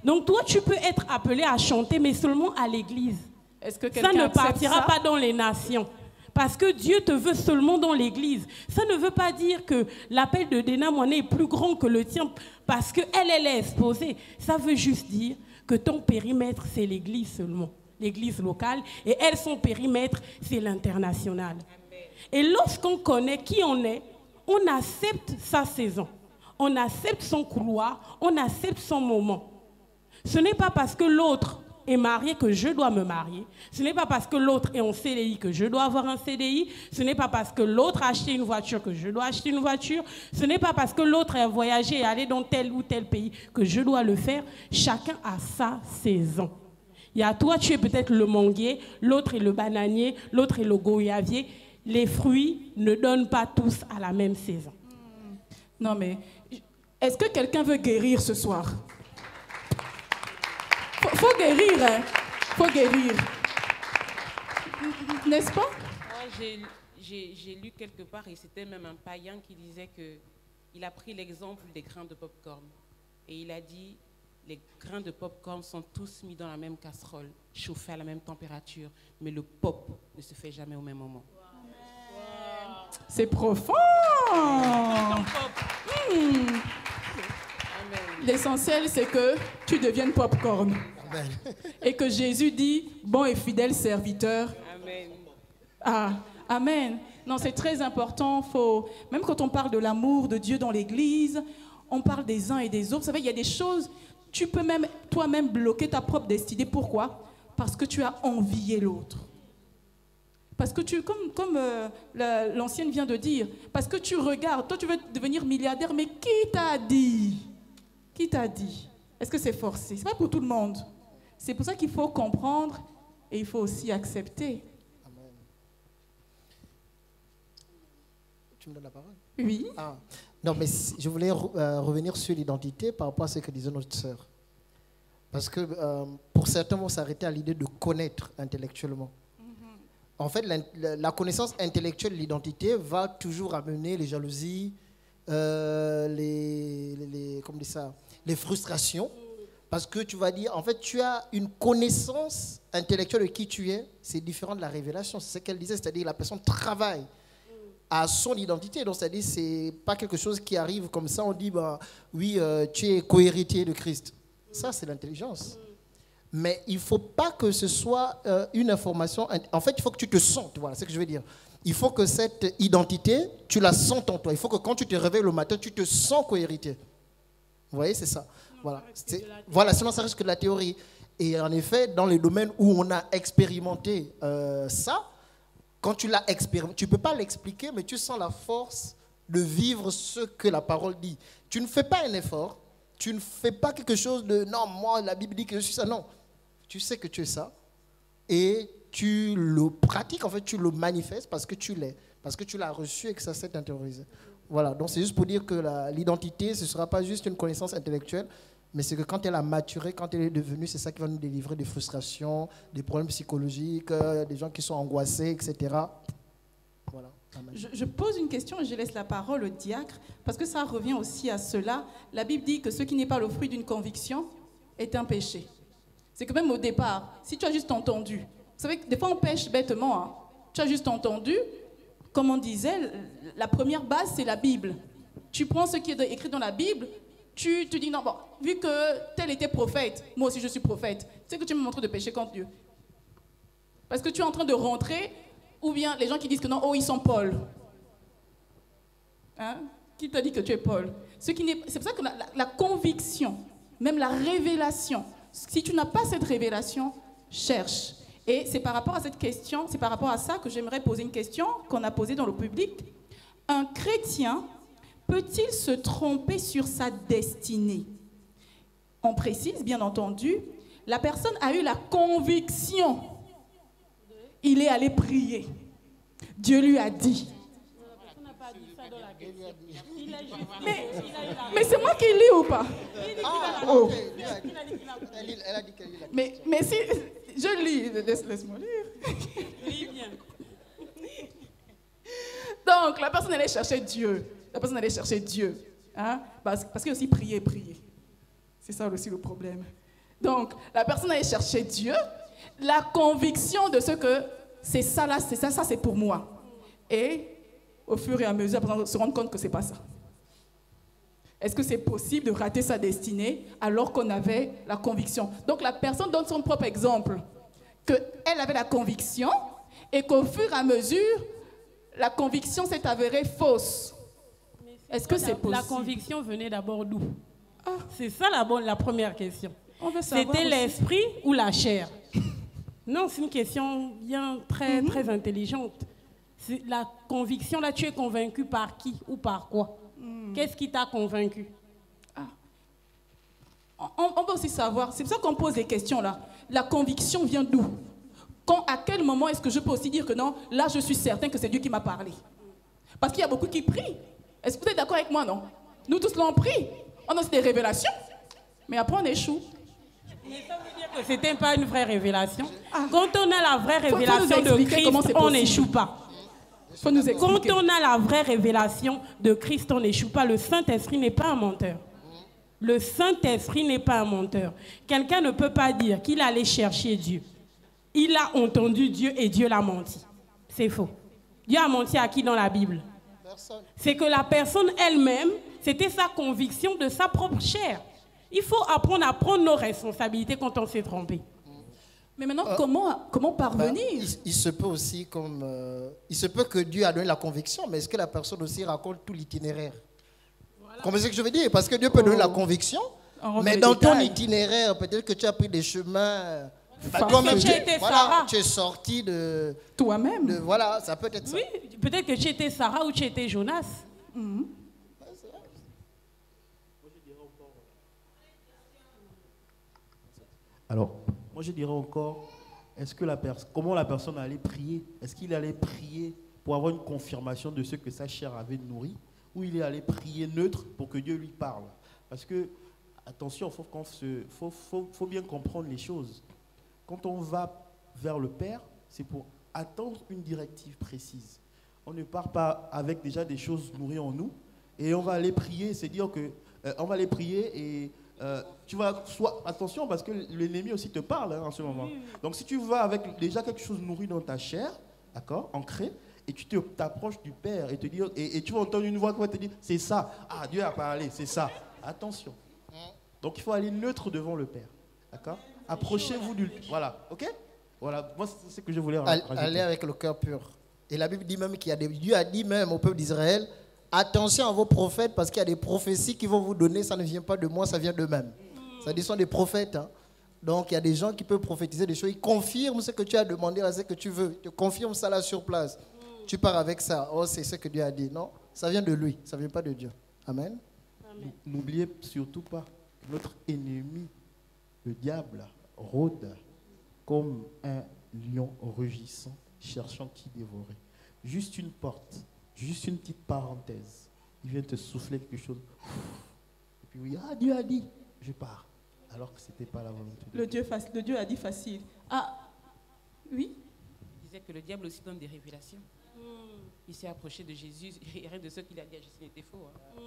Speaker 3: Donc toi, tu peux être appelé à chanter, mais seulement à l'église.
Speaker 2: Est-ce que
Speaker 3: ça ne partira pas dans les nations. Parce que Dieu te veut seulement dans l'église. Ça ne veut pas dire que l'appel de Dena Moana est plus grand que le tien parce qu'elle est exposée. Ça veut juste dire que ton périmètre, c'est l'église seulement. L'église locale. Et elle, son périmètre, c'est l'international. Et lorsqu'on connaît qui on est, on accepte sa saison. On accepte son couloir, on accepte son moment. Ce n'est pas parce que l'autre est marié que je dois me marier. Ce n'est pas parce que l'autre est en CDI que je dois avoir un CDI. Ce n'est pas parce que l'autre a acheté une voiture que je dois acheter une voiture. Ce n'est pas parce que l'autre a voyagé et allé dans tel ou tel pays que je dois le faire. Chacun a sa saison. Il y a toi, tu es peut-être le manguier, l'autre est le bananier, l'autre est le goyavier. Les fruits ne donnent pas tous à la même saison.
Speaker 2: Non mais, est-ce que quelqu'un veut guérir ce soir? Faut guérir, hein? Faut guérir. N'est-ce pas?
Speaker 5: Moi, j'ai lu quelque part, et c'était même un païen qui disait qu'il a pris l'exemple des grains de pop-corn. Et il a dit, les grains de pop-corn sont tous mis dans la même casserole, chauffés à la même température, mais le pop ne se fait jamais au même moment.
Speaker 2: C'est profond. L'essentiel, c'est que tu deviennes popcorn. Amen. Et que Jésus dit, bon et fidèle serviteur.
Speaker 5: Amen.
Speaker 2: Ah, amen. Non, c'est très important. Même quand on parle de l'amour de Dieu dans l'Église, on parle des uns et des autres. Vous savez, il y a des choses, tu peux même toi-même bloquer ta propre destinée. Pourquoi? Parce que tu as envié l'autre. Parce que comme l'ancienne vient de dire, parce que tu regardes, toi tu veux devenir milliardaire, mais qui t'a dit? Qui t'a dit? Est-ce que c'est forcé? C'est pas pour tout le monde. C'est pour ça qu'il faut comprendre et il faut aussi accepter.
Speaker 1: Amen. Tu me donnes la parole?
Speaker 2: Oui.
Speaker 1: Ah. Non, mais je voulais revenir sur l'identité par rapport à ce que disait notre sœur. Parce que pour certains vont s'arrêter à l'idée de connaître intellectuellement. En fait, la connaissance intellectuelle de l'identité va toujours amener les jalousies, les frustrations. Parce que tu vas dire, en fait, tu as une connaissance intellectuelle de qui tu es, c'est différent de la révélation. C'est ce qu'elle disait, c'est-à-dire la personne travaille à son identité. Donc, c'est-à-dire, c'est pas quelque chose qui arrive comme ça, on dit, bah, oui, tu es co-héritier de Christ. Ça, c'est l'intelligence. Mais il ne faut pas que ce soit une information. En fait, il faut que tu te sentes. Voilà, c'est ce que je veux dire. Il faut que cette identité, tu la sentes en toi. Il faut que quand tu te réveilles le matin, tu te sens co-héritier. Vous voyez, c'est ça. Voilà, sinon ça reste que de la théorie. Et en effet, dans les domaines où on a expérimenté ça, quand tu l'as expérimenté, tu ne peux pas l'expliquer, mais tu sens la force de vivre ce que la parole dit. Tu ne fais pas un effort. Tu ne fais pas quelque chose de « non, moi, la Bible dit que je suis ça ». Non, tu sais que tu es ça et tu le pratiques, en fait, tu le manifestes parce que tu l'es, parce que tu l'as reçu et que ça s'est intériorisé. Voilà, donc c'est juste pour dire que l'identité, ce ne sera pas juste une connaissance intellectuelle, mais c'est que quand elle a maturé, quand elle est devenue, c'est ça qui va nous délivrer des frustrations, des problèmes psychologiques, des gens qui sont angoissés, etc. Voilà.
Speaker 2: Je pose une question et je laisse la parole au diacre, parce que ça revient aussi à cela. La Bible dit que ce qui n'est pas le fruit d'une conviction est un péché. C'est que même au départ, si tu as juste entendu, vous savez que des fois on pêche bêtement, hein. Tu as juste entendu, comme on disait, la première base c'est la Bible. Tu prends ce qui est écrit dans la Bible, tu te dis non, bon, vu que tel était prophète, moi aussi je suis prophète, tu sais que tu me montres de pécher contre Dieu. Parce que tu es en train de rentrer, ou bien les gens qui disent que non, oh ils sont Paul. Hein? Qui t'a dit que tu es Paul? C'est pour ça que la conviction, même la révélation, si tu n'as pas cette révélation, cherche. Et c'est par rapport à cette question, c'est par rapport à ça que j'aimerais poser une question qu'on a posée dans le public. Un chrétien peut-il se tromper sur sa destinée? On précise, bien entendu, la personne a eu la conviction. Il est allé prier. Dieu lui a dit. Mais c'est moi qui lis ou pas? Oh. Elle a dit qu'elle lit la question. Mais si je lis, laisse-moi lire. Lis bien. Donc, la personne allait chercher Dieu. La personne allait chercher Dieu. Hein? Parce qu'il y a aussi prier. C'est ça aussi le problème. Donc, la personne allait chercher Dieu. La conviction de ce que c'est ça là, c'est ça c'est pour moi. Et au fur et à mesure, la personne se rend compte que c'est pas ça. Est-ce que c'est possible de rater sa destinée alors qu'on avait la conviction? Donc la personne donne son propre exemple, qu'elle avait la conviction et qu'au fur et à mesure, la conviction s'est avérée fausse. Est-ce que c'est possible?
Speaker 3: La conviction venait d'abord d'où? C'est ça la première question. C'était
Speaker 2: aussi.
Speaker 3: l'esprit ou la chair? Non, c'est une question bien très, très intelligente. La conviction, là, tu es convaincu par qui ou par quoi? Qu'est-ce qui t'a convaincu?
Speaker 2: On peut aussi savoir, c'est pour ça qu'on pose des questions là. La conviction vient d'où? À quel moment est-ce que je peux aussi dire que non, là je suis certain que c'est Dieu qui m'a parlé? Parce qu'il y a beaucoup qui prient. Est-ce que vous êtes d'accord avec moi, non? Nous tous là on prie. On a aussi des révélations. Mais après on échoue.
Speaker 3: Mais ça veut dire que ce n'était pas une vraie révélation. Quand on a la vraie révélation de Christ, on n'échoue pas. Quand on a la vraie révélation de Christ, on n'échoue pas. Le Saint-Esprit n'est pas un menteur. Le Saint-Esprit n'est pas un menteur. Quelqu'un ne peut pas dire qu'il allait chercher Dieu. Il a entendu Dieu et Dieu l'a menti. C'est faux. Dieu a menti à qui dans la Bible? C'est que la personne elle-même, c'était sa conviction de sa propre chair. Il faut apprendre à prendre nos responsabilités quand on s'est trompé.
Speaker 2: Mais maintenant, comment parvenir?
Speaker 1: Il se peut aussi il se peut que Dieu a donné la conviction, mais est-ce que la personne aussi raconte tout l'itinéraire? Voilà. Comprenez ce que je veux dire? Parce que Dieu peut donner la conviction, mais dans ton itinéraire, peut-être que tu as pris des chemins...
Speaker 3: toi-même,
Speaker 1: tu es sorti de...
Speaker 2: Toi-même.
Speaker 1: Voilà, ça peut être ça.
Speaker 3: Oui, peut-être que tu étais Sarah ou tu étais Jonas.
Speaker 6: Alors, moi je dirais encore, comment la personne allait prier? Est-ce qu'il allait prier pour avoir une confirmation de ce que sa chair avait nourri, ou il est allé prier neutre pour que Dieu lui parle? Parce que, attention, faut bien comprendre les choses. Quand on va vers le Père, c'est pour attendre une directive précise. On ne part pas avec déjà des choses nourries en nous, et on va aller prier, c'est dire que on va aller prier et tu vas attention parce que l'ennemi aussi te parle en ce moment. Donc si tu vas avec déjà quelque chose nourri dans ta chair, d'accord, ancré, et tu t'approches du Père et te dire et tu vas entendre une voix qui va te dire c'est ça. Ah, Dieu a parlé, c'est ça. Attention. Donc il faut aller neutre devant le Père, d'accord. Approchez-vous du... Voilà, ok. Voilà, moi c'est ce que je voulais rajouter.
Speaker 1: Aller avec le cœur pur. Et la Bible dit même Dieu a dit même au peuple d'Israël, attention à vos prophètes parce qu'il y a des prophéties qui vont vous donner, ça ne vient pas de moi, ça vient d'eux-mêmes. Ça dit, ce sont des prophètes. Hein. Donc il y a des gens qui peuvent prophétiser des choses, ils confirment ce que tu as demandé, à ce que tu veux. Ils te confirment ça là sur place. Tu pars avec ça. Oh, c'est ce que Dieu a dit. Non, ça vient de lui, ça ne vient pas de Dieu. Amen.
Speaker 6: N'oubliez surtout pas que notre ennemi, le diable, rôde comme un lion rugissant, cherchant qui dévorer. Juste une porte, juste une petite parenthèse. il vient te souffler quelque chose. Et puis oui, ah, Dieu a dit, je pars. Alors que ce n'était pas la volonté de Dieu.
Speaker 2: Le Dieu a dit facile. Ah, oui.
Speaker 5: Il disait que le diable aussi donne des révélations. Il s'est approché de Jésus et rien de ce qu'il a dit à Jésus n'était faux. Hein.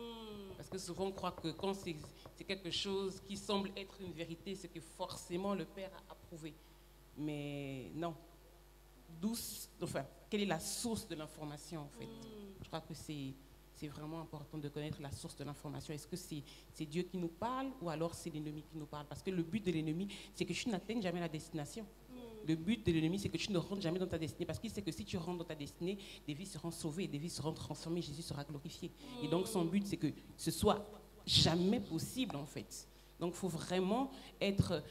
Speaker 5: Parce que souvent on croit que quand c'est quelque chose qui semble être une vérité, c'est que forcément le Père a approuvé. Mais non. Quelle est la source de l'information en fait? Je crois que c'est vraiment important de connaître la source de l'information. Est-ce que c'est Dieu qui nous parle ou alors c'est l'ennemi qui nous parle? Parce que le but de l'ennemi, c'est que tu n'atteignes jamais la destination. Le but de l'ennemi, c'est que tu ne rentres jamais dans ta destinée. Parce qu'il sait que si tu rentres dans ta destinée, des vies seront sauvées, des vies seront transformées, Jésus sera glorifié. Et donc son but, c'est que ce soit jamais possible en fait. Donc il faut vraiment être...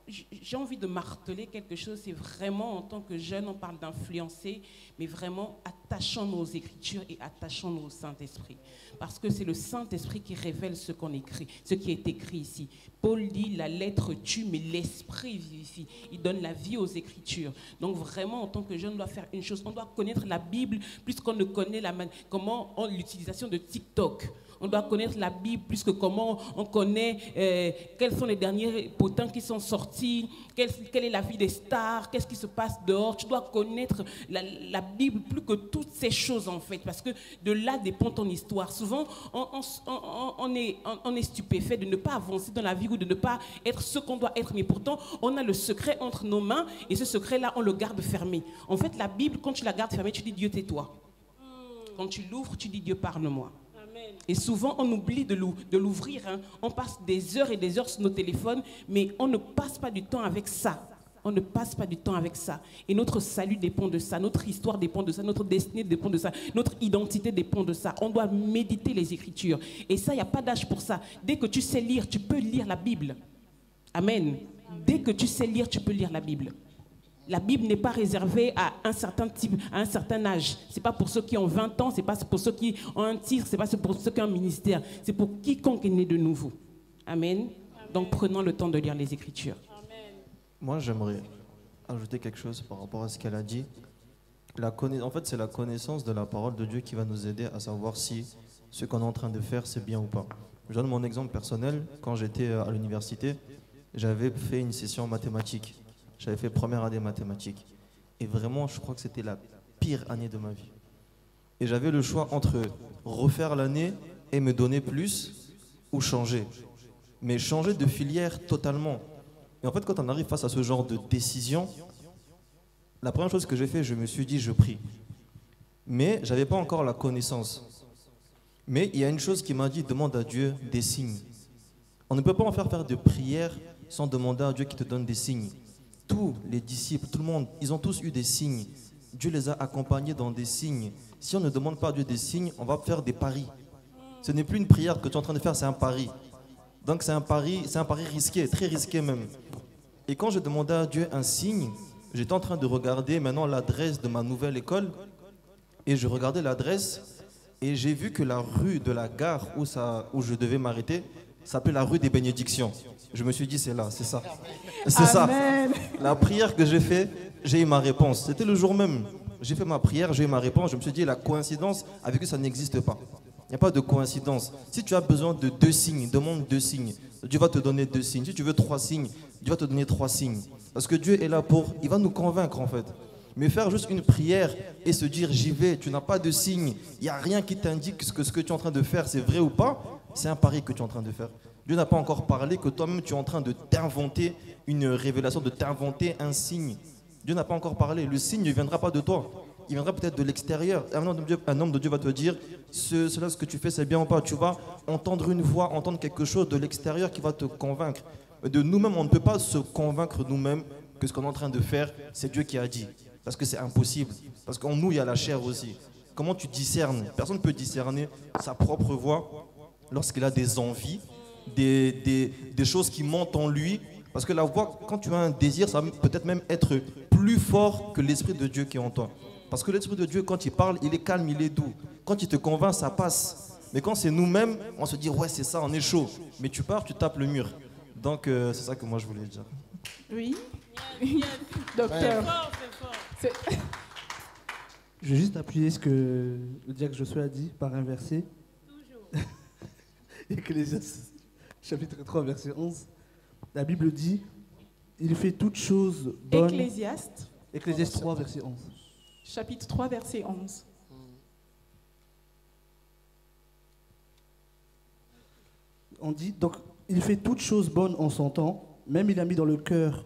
Speaker 5: J'ai envie de marteler quelque chose, c'est vraiment en tant que jeune, on parle d'influencer, mais vraiment attachons nos écritures et attachons nos Saint-Esprit. Parce que c'est le Saint-Esprit qui révèle ce qu'on écrit, ce qui est écrit ici. Paul dit, la lettre tue, mais l'Esprit vivifie. Il donne la vie aux écritures. Donc vraiment, en tant que jeune, on doit faire une chose, on doit connaître la Bible plus qu'on ne connaît l'utilisation de TikTok. On doit connaître la Bible plus que comment on connaît quels sont les derniers potins qui sont sortis, quelle est la vie des stars, qu'est-ce qui se passe dehors. Tu dois connaître la Bible plus que toutes ces choses en fait, parce que de là dépend ton histoire. Souvent, on est stupéfait de ne pas avancer dans la vie ou de ne pas être ce qu'on doit être, mais pourtant, on a le secret entre nos mains et ce secret-là, on le garde fermé. En fait, la Bible, quand tu la gardes fermée, tu dis Dieu tais-toi. Quand tu l'ouvres, tu dis Dieu parle-moi. Et souvent, on oublie de l'ouvrir. Hein. On passe des heures et des heures sur nos téléphones, mais on ne passe pas du temps avec ça. On ne passe pas du temps avec ça. Et notre salut dépend de ça, notre histoire dépend de ça, notre destinée dépend de ça, notre identité dépend de ça. On doit méditer les Écritures. Et ça, il n'y a pas d'âge pour ça. Dès que tu sais lire, tu peux lire la Bible. Amen. Dès que tu sais lire, tu peux lire la Bible. La Bible n'est pas réservée à un certain type, à un certain âge. Ce n'est pas pour ceux qui ont 20 ans, ce n'est pas pour ceux qui ont un titre, ce n'est pas pour ceux qui ont un ministère. C'est pour quiconque est né de nouveau. Amen. Donc prenons le temps de lire les Écritures.
Speaker 8: Amen. Moi, j'aimerais ajouter quelque chose par rapport à ce qu'elle a dit. En fait, c'est la connaissance de la parole de Dieu qui va nous aider à savoir si ce qu'on est en train de faire, c'est bien ou pas. Je donne mon exemple personnel. Quand j'étais à l'université, j'avais fait une session mathématiques. J'avais fait première année mathématiques. Et vraiment, je crois que c'était la pire année de ma vie. Et j'avais le choix entre refaire l'année et me donner plus ou changer. Mais changer de filière totalement. Et en fait, quand on arrive face à ce genre de décision, la première chose que j'ai fait, je me suis dit, je prie. Mais je n'avais pas encore la connaissance. Mais il y a une chose qui m'a dit, demande à Dieu des signes. On ne peut pas en faire de prières sans demander à Dieu qui te donne des signes. Tous les disciples, tout le monde, ils ont tous eu des signes. Dieu les a accompagnés dans des signes. Si on ne demande pas à Dieu des signes, on va faire des paris. Ce n'est plus une prière que tu es en train de faire, c'est un pari. Donc c'est un pari risqué, très risqué même. Et quand je demandais à Dieu un signe, j'étais en train de regarder maintenant l'adresse de ma nouvelle école. Et je regardais l'adresse et j'ai vu que la rue de la gare où je devais m'arrêter s'appelait la rue des Bénédictions. Je me suis dit, c'est là, c'est ça. C'est ça. La prière que j'ai faite, j'ai eu ma réponse. C'était le jour même. J'ai fait ma prière, j'ai eu ma réponse. Je me suis dit, la coïncidence avec eux, ça n'existe pas. Il n'y a pas de coïncidence. Si tu as besoin de 2 signes, demande 2 signes. Dieu va te donner 2 signes. Si tu veux 3 signes, Dieu va te donner 3 signes. Parce que Dieu est là il va nous convaincre en fait. Mais faire juste une prière et se dire, j'y vais, tu n'as pas de signe, il n'y a rien qui t'indique que ce que tu es en train de faire, c'est vrai ou pas, c'est un pari que tu es en train de faire. Dieu n'a pas encore parlé que toi-même tu es en train de t'inventer une révélation, de t'inventer un signe. Dieu n'a pas encore parlé. Le signe ne viendra pas de toi. Il viendra peut-être de l'extérieur. Un homme de Dieu va te dire, ce que tu fais, c'est bien ou pas. Tu vas entendre une voix, entendre quelque chose de l'extérieur qui va te convaincre. De nous-mêmes, on ne peut pas se convaincre nous-mêmes que ce qu'on est en train de faire, c'est Dieu qui a dit. Parce que c'est impossible. Parce qu'en nous, il y a la chair aussi. Comment tu discernes? Personne ne peut discerner sa propre voix lorsqu'il a des envies, des choses qui montent en lui. Parce que la voix, quand tu as un désir, ça va peut-être même être plus fort que l'Esprit de Dieu qui est en toi. Parce que l'Esprit de Dieu, quand il parle, il est calme, il est doux. Quand il te convainc, ça passe. Mais quand c'est nous-mêmes, on se dit, ouais, c'est ça, on est chaud. Mais tu pars, tu tapes le mur. Donc, c'est ça que moi, je voulais dire.
Speaker 2: Oui. Docteur.
Speaker 4: C'est fort. Je vais juste appuyer ce que le diacre Josué a dit par un verset. Ecclésiaste, chapitre 3, verset 11. La Bible dit, il fait toutes choses bonnes. Ecclésiaste 3, verset 11.
Speaker 2: Chapitre 3, verset 11.
Speaker 4: On dit, donc, il fait toutes choses bonnes en son temps, même il a mis dans leur cœur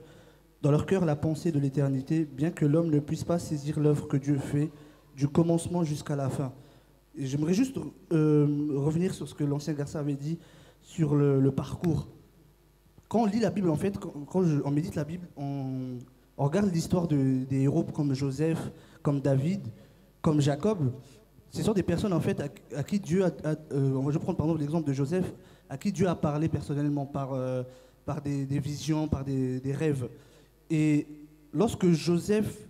Speaker 4: la pensée de l'éternité, bien que l'homme ne puisse pas saisir l'œuvre que Dieu fait, du commencement jusqu'à la fin. Et j'aimerais juste revenir sur ce que l'ancien Garça avait dit sur le parcours. Quand on lit la Bible, en fait, quand on médite la Bible, on regarde l'histoire des héros comme Joseph, comme David, comme Jacob. Ce sont des personnes, en fait, à qui Dieu je vais prendre par exemple l'exemple de Joseph, à qui Dieu a parlé personnellement par des visions, par des rêves. Et lorsque Joseph,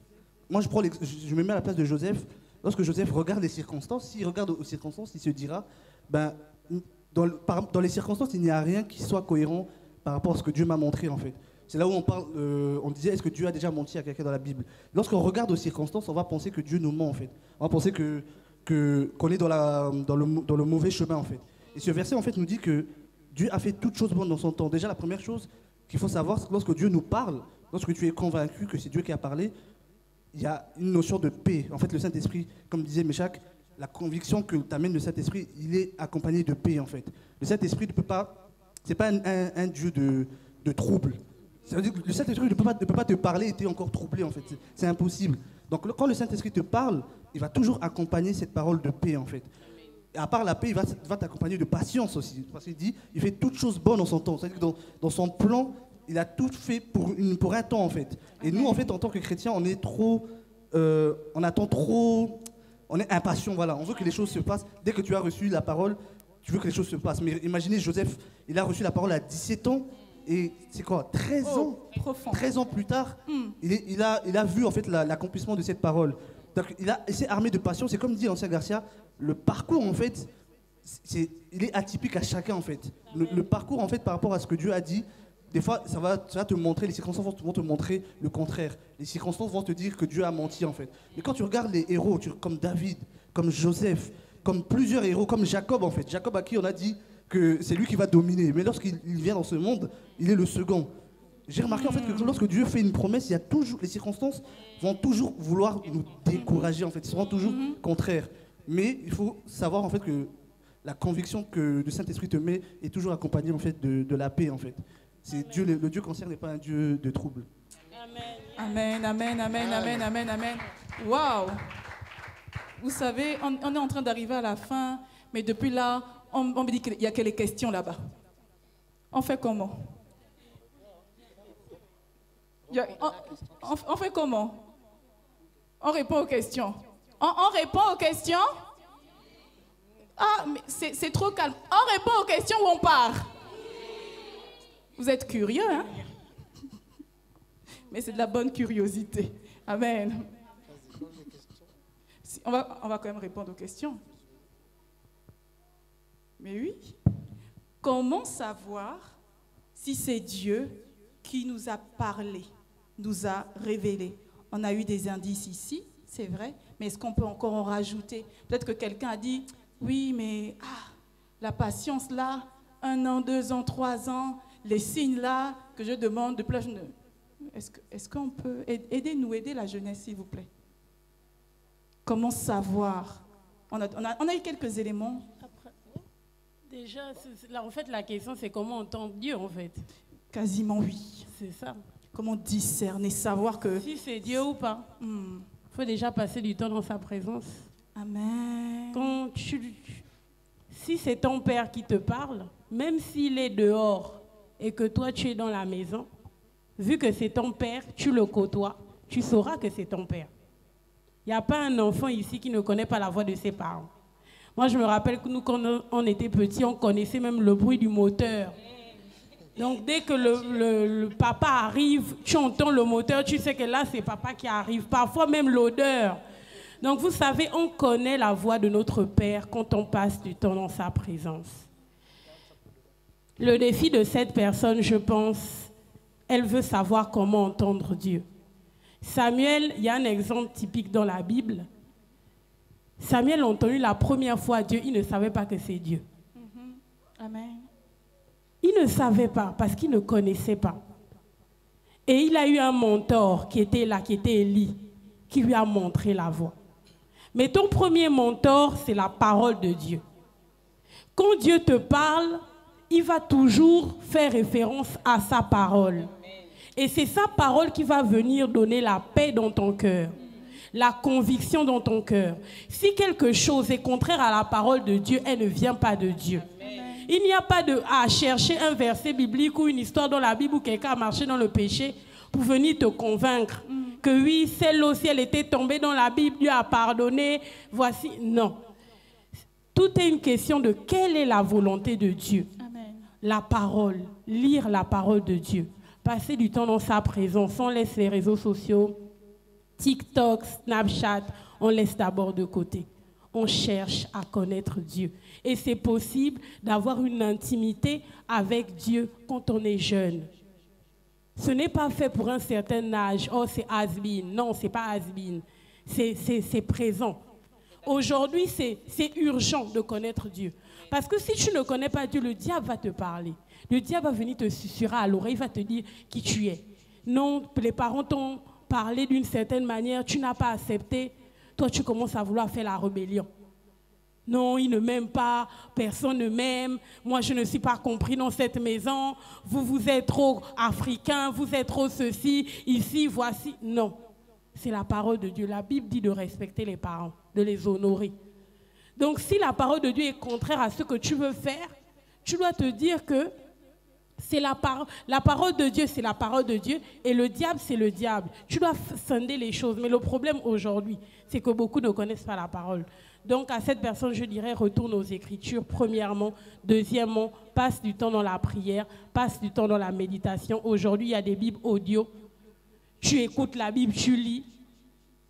Speaker 4: moi je me mets à la place de Joseph, lorsque Joseph regarde les circonstances, s'il regarde aux circonstances, il se dira, dans les circonstances, il n'y a rien qui soit cohérent par rapport à ce que Dieu m'a montré, en fait. C'est là où on disait, est-ce que Dieu a déjà menti à quelqu'un dans la Bible? Lorsqu'on regarde aux circonstances, on va penser que Dieu nous ment, en fait. On va penser qu'on est dans le mauvais chemin, en fait. Et ce verset, en fait, nous dit que Dieu a fait toutes choses bonnes dans son temps. Déjà, la première chose qu'il faut savoir, c'est que lorsque Dieu nous parle, lorsque tu es convaincu que c'est Dieu qui a parlé, il y a une notion de paix. En fait, le Saint-Esprit, comme disait Méchac, la conviction que t'amène le Saint-Esprit, il est accompagné de paix, en fait. Le Saint-Esprit ne peut pas, c'est pas un Dieu de trouble. Ça veut dire que le Saint-Esprit ne peut pas te parler et t'es encore troublé, en fait. C'est impossible. Donc, quand le Saint-Esprit te parle, il va toujours accompagner cette parole de paix, en fait. Et à part la paix, il va t'accompagner de patience aussi. Parce qu'il dit, il fait toutes choses bonnes en son temps. C'est-à-dire que dans son plan, il a tout fait pour un temps, en fait. Et nous, en fait, en tant que chrétiens, on est trop... on attend trop... On est impatient, voilà. On veut que les choses se passent. Dès que tu as reçu la parole, tu veux que les choses se passent. Mais imaginez, Joseph, il a reçu la parole à 17 ans. Et c'est quoi, 13 ans
Speaker 2: profond.
Speaker 4: 13 ans plus tard, il a vu, en fait, l'accomplissement de cette parole. Donc, il s'est armé de passion. C'est comme dit l'ancien Garcia, le parcours, en fait, il est atypique à chacun, en fait. Le parcours, en fait, par rapport à ce que Dieu a dit, des fois, ça va te montrer, les circonstances vont te montrer le contraire. Les circonstances vont te dire que Dieu a menti, en fait. Mais quand tu regardes les héros, comme David, comme Joseph, comme plusieurs héros, comme Jacob, en fait. Jacob, à qui on a dit que c'est lui qui va dominer. Mais lorsqu'il vient dans ce monde, il est le second. J'ai remarqué, en fait, que lorsque Dieu fait une promesse, il y a toujours, les circonstances vont toujours vouloir nous décourager, en fait. Ils seront toujours contraires. Mais il faut savoir, en fait, que la conviction que le Saint-Esprit te met est toujours accompagnée, en fait, de la paix, en fait. C'est Dieu, le Dieu concerne n'est pas un Dieu de trouble.
Speaker 2: Amen, amen, amen, amen, amen, amen. Waouh! Vous savez, on est en train d'arriver à la fin, mais depuis là, on me dit qu'il y a que les questions là-bas. On fait comment? On fait comment? On répond aux questions. On répond aux questions? Ah, mais c'est trop calme. On répond aux questions ou on part? Vous êtes curieux, hein? Mais c'est de la bonne curiosité. Amen. On va quand même répondre aux questions. Mais oui. Comment savoir si c'est Dieu qui nous a parlé, nous a révélé? On a eu des indices ici, c'est vrai, mais est-ce qu'on peut encore en rajouter? Peut-être que quelqu'un a dit, oui, mais la patience là, 1 an, 2 ans, 3 ans, les signes là que je demande de plus. Est-ce qu'on peut aider la jeunesse, s'il vous plaît? Comment savoir? On a eu quelques éléments.
Speaker 3: Après, déjà, là, en fait, la question, c'est comment entendre Dieu, en fait.
Speaker 2: Quasiment oui.
Speaker 3: C'est ça.
Speaker 2: Comment discerner, savoir que...
Speaker 3: Si c'est Dieu ou pas. Il faut déjà passer du temps dans sa présence.
Speaker 2: Amen.
Speaker 3: Si c'est ton père qui te parle, même s'il est dehors et que toi, tu es dans la maison, vu que c'est ton père, tu le côtoies, tu sauras que c'est ton père. Il n'y a pas un enfant ici qui ne connaît pas la voix de ses parents. Moi, je me rappelle que nous, quand on était petits, on connaissait même le bruit du moteur. Donc, dès que le papa arrive, tu entends le moteur, tu sais que là, c'est papa qui arrive. Parfois, même l'odeur. Donc, vous savez, on connaît la voix de notre Père quand on passe du temps dans sa présence. Le défi de cette personne, je pense, elle veut savoir comment entendre Dieu. Samuel, il y a un exemple typique dans la Bible. Samuel a entendu la première fois Dieu, il ne savait pas que c'est Dieu.
Speaker 2: Amen.
Speaker 3: Il ne savait pas parce qu'il ne connaissait pas. Et il a eu un mentor qui était là, qui était Élie, qui lui a montré la voie. Mais ton premier mentor, c'est la parole de Dieu. Quand Dieu te parle, il va toujours faire référence à sa parole. Et c'est sa parole qui va venir donner la paix dans ton cœur, la conviction dans ton cœur. Si quelque chose est contraire à la parole de Dieu, elle ne vient pas de Dieu. Il n'y a pas à chercher un verset biblique ou une histoire dans la Bible où quelqu'un a marché dans le péché pour venir te convaincre que oui, celle-là aussi, elle était tombée dans la Bible, Dieu a pardonné, voici. Non. Tout est une question de quelle est la volonté de Dieu.
Speaker 2: Amen.
Speaker 3: La parole, lire la parole de Dieu. Passer du temps dans sa présence. On laisse les réseaux sociaux, TikTok, Snapchat, on laisse d'abord de côté. On cherche à connaître Dieu. Et c'est possible d'avoir une intimité avec Dieu quand on est jeune. Ce n'est pas fait pour un certain âge. Oh, c'est has-been. Non, ce n'est pas has-been. C'est présent. Aujourd'hui, c'est urgent de connaître Dieu. Parce que si tu ne connais pas Dieu, le diable va te parler. Le diable va venir te susurrer à l'oreille, il va te dire qui tu es. Non, les parents t'ont parlé d'une certaine manière, tu n'as pas accepté. Toi, tu commences à vouloir faire la rébellion. Non, il ne m'aime pas, personne ne m'aime, moi je ne suis pas compris dans cette maison, vous êtes trop africain, vous êtes trop ceci, ici, voici. Non, c'est la parole de Dieu. La Bible dit de respecter les parents, de les honorer. Donc si la parole de Dieu est contraire à ce que tu veux faire, tu dois te dire que c'est la parole de Dieu, c'est la parole de Dieu, et le diable, c'est le diable. Tu dois scinder les choses, mais le problème aujourd'hui, c'est que beaucoup ne connaissent pas la parole. Donc à cette personne, je dirais, retourne aux Écritures, premièrement. Deuxièmement, passe du temps dans la prière, passe du temps dans la méditation. Aujourd'hui, il y a des Bibles audio. Tu écoutes la Bible, tu lis.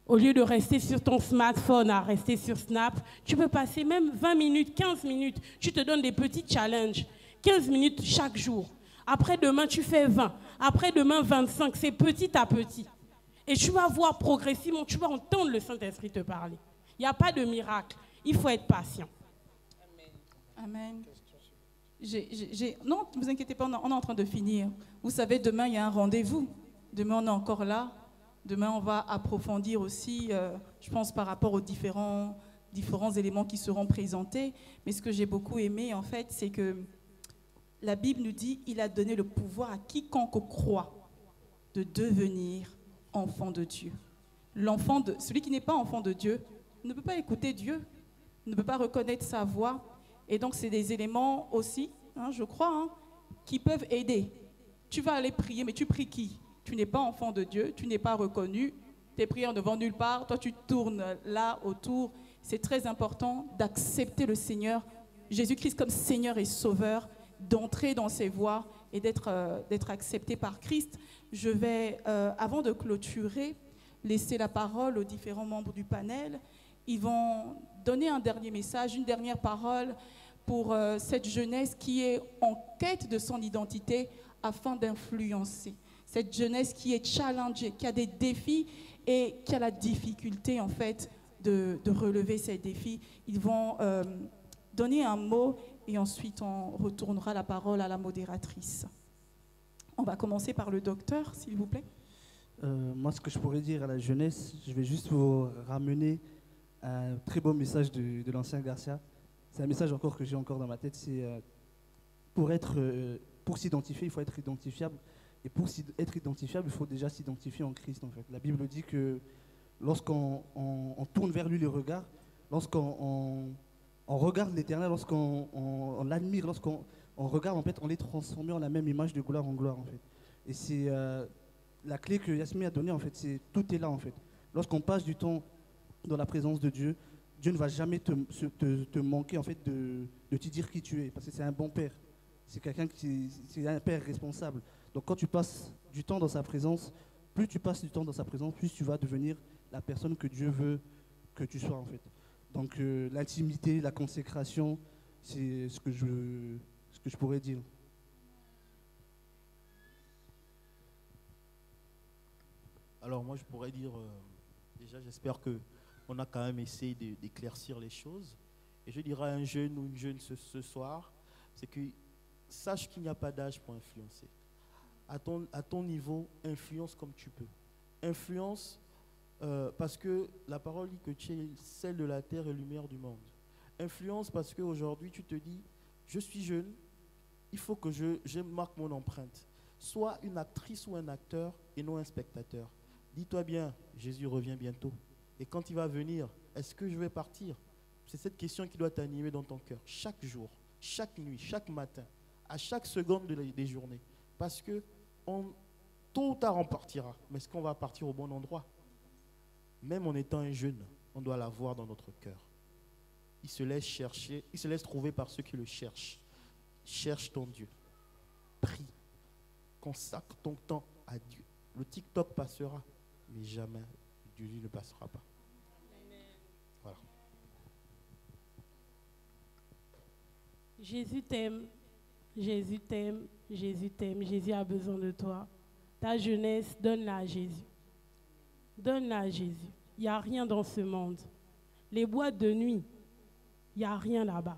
Speaker 3: Au lieu de rester sur ton smartphone, à rester sur Snap, tu peux passer même 20 minutes, 15 minutes. Tu te donnes des petits challenges, 15 minutes chaque jour. Après-demain, tu fais 20. Après-demain, 25. C'est petit à petit. Et tu vas voir progressivement, tu vas entendre le Saint-Esprit te parler. Il n'y a pas de miracle. Il faut être patient.
Speaker 2: Amen. Non, ne vous inquiétez pas, on est en train de finir. Vous savez, demain, il y a un rendez-vous. Demain, on est encore là. Demain, on va approfondir aussi, je pense, par rapport aux différents éléments qui seront présentés. Mais ce que j'ai beaucoup aimé, en fait, c'est que la Bible nous dit qu'il a donné le pouvoir à quiconque croit de devenir enfant de Dieu. Celui qui n'est pas enfant de Dieu ne peut pas écouter Dieu, ne peut pas reconnaître sa voix. Et donc, c'est des éléments aussi, je crois, qui peuvent aider. Tu vas aller prier, mais tu pries qui? Tu n'es pas enfant de Dieu, tu n'es pas reconnu, tes prières ne vont nulle part, toi tu tournes là autour. C'est très important d'accepter le Seigneur, Jésus-Christ comme Seigneur et Sauveur, d'entrer dans ses voies et d'être accepté par Christ. Je vais, avant de clôturer, laisser la parole aux différents membres du panel. Ils vont donner un dernier message, une dernière parole pour cette jeunesse qui est en quête de son identité afin d'influencer. Cette jeunesse qui est challengée, qui a des défis et qui a la difficulté en fait de relever ces défis. Ils vont donner un mot et ensuite on retournera la parole à la modératrice. On va commencer par le docteur, s'il vous plaît.
Speaker 4: Moi, ce que je pourrais dire à la jeunesse, je vais juste vous ramener un très beau message de l'ancien Garcia. C'est un message encore que j'ai encore dans ma tête. C'est pour s'identifier, il faut être identifiable. Et pour être identifiable, il faut déjà s'identifier en Christ, en fait. La Bible dit que lorsqu'on tourne vers lui le regard, lorsqu'on regarde l'Éternel, lorsqu'on l'admire, lorsqu'on regarde, en fait, on est transformé en la même image de gloire en gloire, en fait. Et c'est la clé que Yasmine a donnée, en fait. Tout est là, en fait. Lorsqu'on passe du temps dans la présence de Dieu, Dieu ne va jamais te manquer, en fait, de te dire qui tu es, parce que c'est un bon père. C'est un père responsable. Donc quand tu passes du temps dans sa présence, plus tu passes du temps dans sa présence, plus tu vas devenir la personne que Dieu veut que tu sois, en fait. Donc l'intimité, la consécration, c'est ce que je pourrais dire.
Speaker 6: Alors moi je pourrais dire, déjà j'espère qu'on a quand même essayé d'éclaircir les choses. Et je dirais à un jeune ou une jeune ce soir, c'est que sache qu'il n'y a pas d'âge pour influencer. À ton niveau, influence comme tu peux. Influence parce que la parole dit que tu es celle de la terre et lumière du monde. Influence parce qu'aujourd'hui, tu te dis, je suis jeune, il faut que je marque mon empreinte. Sois une actrice ou un acteur et non un spectateur. Dis-toi bien, Jésus revient bientôt. Et quand il va venir, est-ce que je vais partir? C'est cette question qui doit t'animer dans ton cœur. Chaque jour, chaque nuit, chaque matin, à chaque seconde des journées. Parce que tôt ou tard, on partira. Mais est-ce qu'on va partir au bon endroit? Même en étant un jeune, on doit l'avoir dans notre cœur. Il se laisse chercher, il se laisse trouver par ceux qui le cherchent. Cherche ton Dieu. Prie. Consacre ton temps à Dieu. Le TikTok passera, mais jamais Dieu ne passera pas. Voilà.
Speaker 3: Jésus t'aime, Jésus t'aime, Jésus t'aime, Jésus a besoin de toi. Ta jeunesse, donne-la à Jésus. Donne-la à Jésus. Il n'y a rien dans ce monde. Les boîtes de nuit, il n'y a rien là-bas.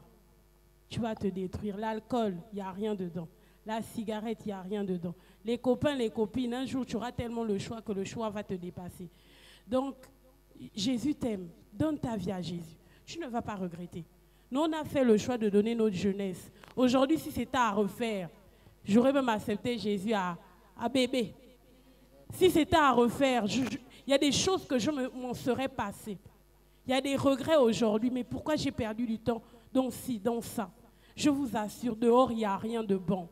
Speaker 3: Tu vas te détruire. L'alcool, il n'y a rien dedans. La cigarette, il n'y a rien dedans. Les copains, les copines, un jour, tu auras tellement le choix que le choix va te dépasser. Donc, Jésus t'aime. Donne ta vie à Jésus. Tu ne vas pas regretter. Nous, on a fait le choix de donner notre jeunesse. Aujourd'hui, si c'était à refaire, j'aurais même accepté Jésus à bébé. Si c'était à refaire, il y a des choses que je m'en serais passé. Il y a des regrets aujourd'hui, mais pourquoi j'ai perdu du temps dans ci, dans ça? Je vous assure, dehors, il n'y a rien de bon.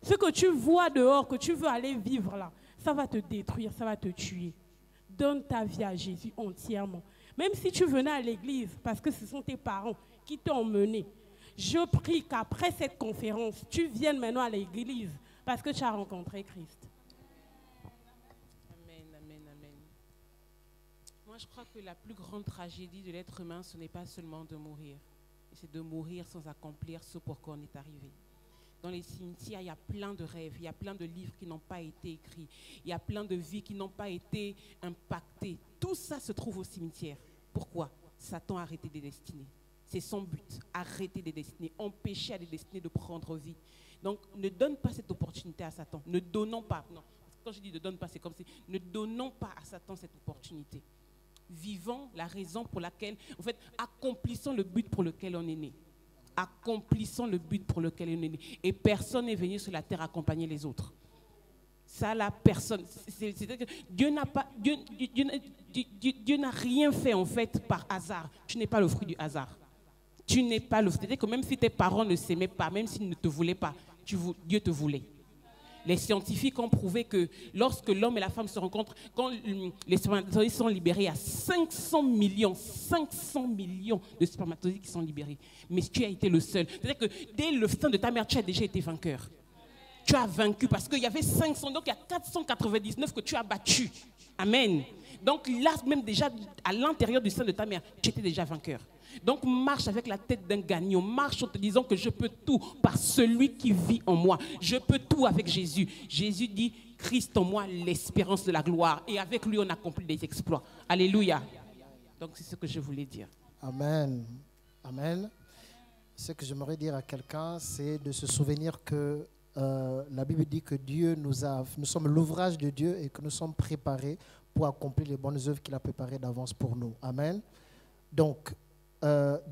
Speaker 3: Ce que tu vois dehors, que tu veux aller vivre là, ça va te détruire, ça va te tuer. Donne ta vie à Jésus entièrement. Même si tu venais à l'église, parce que ce sont tes parents qui t'ont mené, je prie qu'après cette conférence, tu viennes maintenant à l'église parce que tu as rencontré Christ.
Speaker 5: Amen, amen, amen. Moi, je crois que la plus grande tragédie de l'être humain, ce n'est pas seulement de mourir, c'est de mourir sans accomplir ce pour quoi on est arrivé. Dans les cimetières, il y a plein de rêves, il y a plein de livres qui n'ont pas été écrits, il y a plein de vies qui n'ont pas été impactées. Tout ça se trouve au cimetière. Pourquoi? Satan a arrêté des destinées. C'est son but, arrêter des destinées, empêcher à des destinées de prendre vie. Donc, ne donne pas cette opportunité à Satan. Ne donnons pas. Non, quand je dis ne donne pas, c'est comme si ne donnons pas à Satan cette opportunité. Vivons la raison pour laquelle, en fait, accomplissons le but pour lequel on est né. Accomplissons le but pour lequel on est né. Et personne n'est venu sur la terre accompagner les autres. Ça, la personne. C'est-à-dire que Dieu n'a rien fait, en fait, par hasard. Tu n'es pas le fruit du hasard. Tu n'es pas le fruit. C'est-à-dire que même si tes parents ne s'aimaient pas, même s'ils ne te voulaient pas, Dieu te voulait. Les scientifiques ont prouvé que lorsque l'homme et la femme se rencontrent, quand les spermatozoïdes sont libérés, il y a 500 millions de spermatozoïdes qui sont libérés. Mais tu as été le seul. C'est-à-dire que dès le sein de ta mère, tu as déjà été vainqueur. Tu as vaincu parce qu'il y avait 500, donc il y a 499 que tu as battu. Amen. Donc là, même déjà, à l'intérieur du sein de ta mère, tu étais déjà vainqueur. Donc marche avec la tête d'un gagnant. Marche en te disant que je peux tout par celui qui vit en moi. Je peux tout avec Jésus. Jésus dit, Christ en moi, l'espérance de la gloire. Et avec lui, on accomplit des exploits. Alléluia. Donc c'est ce que je voulais dire.
Speaker 1: Amen. Amen. Ce que j'aimerais dire à quelqu'un, c'est de se souvenir que la Bible dit que nous sommes l'ouvrage de Dieu et que nous sommes préparés pour accomplir les bonnes œuvres qu'il a préparées d'avance pour nous. Amen. Donc,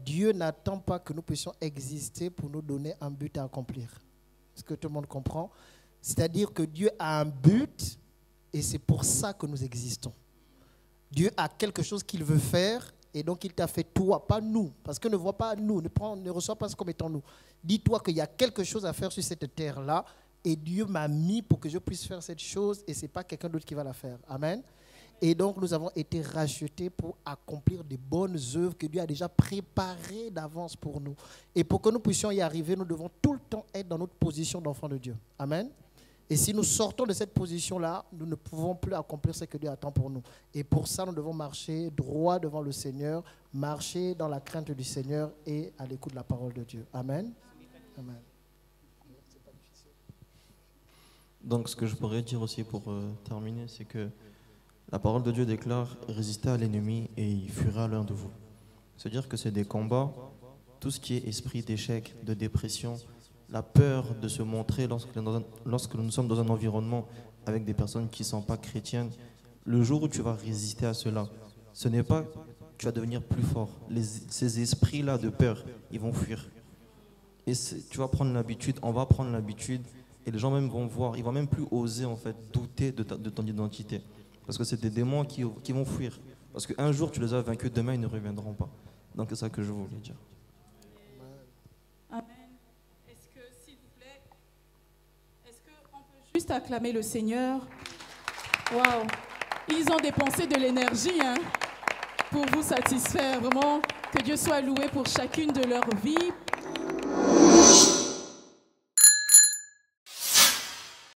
Speaker 1: Dieu n'attend pas que nous puissions exister pour nous donner un but à accomplir. Est-ce que tout le monde comprend? C'est-à-dire que Dieu a un but et c'est pour ça que nous existons. Dieu a quelque chose qu'il veut faire et donc il t'a fait toi, pas nous. Parce que ne vois pas nous, ne reçois pas comme étant nous. Dis-toi qu'il y a quelque chose à faire sur cette terre-là et Dieu m'a mis pour que je puisse faire cette chose et ce n'est pas quelqu'un d'autre qui va la faire. Amen. Et donc, nous avons été rachetés pour accomplir des bonnes œuvres que Dieu a déjà préparées d'avance pour nous. Et pour que nous puissions y arriver, nous devons tout le temps être dans notre position d'enfant de Dieu. Amen. Et si nous sortons de cette position-là, nous ne pouvons plus accomplir ce que Dieu attend pour nous. Et pour ça, nous devons marcher droit devant le Seigneur, marcher dans la crainte du Seigneur et à l'écoute de la parole de Dieu. Amen. Amen.
Speaker 8: Donc, ce que je pourrais dire aussi pour terminer, c'est que la parole de Dieu déclare « Résistez à l'ennemi et il fuira l'un de vous ». C'est-à-dire que c'est des combats, tout ce qui est esprit d'échec, de dépression, la peur de se montrer lorsque nous sommes dans un environnement avec des personnes qui ne sont pas chrétiennes. Le jour où tu vas résister à cela, ce n'est pas que tu vas devenir plus fort. Ces esprits-là de peur, ils vont fuir. Et tu vas prendre l'habitude, on va prendre l'habitude, et les gens même vont voir, ils vont même plus oser en fait douter de ton identité. Parce que c'est des démons qui vont fuir. Parce qu'un jour tu les as vaincus, demain ils ne reviendront pas. Donc c'est ça que je voulais dire.
Speaker 2: Amen. Est-ce que, s'il vous plaît, est-ce qu'on peut juste acclamer le Seigneur? Waouh! Ils ont dépensé de l'énergie pour vous satisfaire. Vraiment, que Dieu soit loué pour chacune de leurs vies.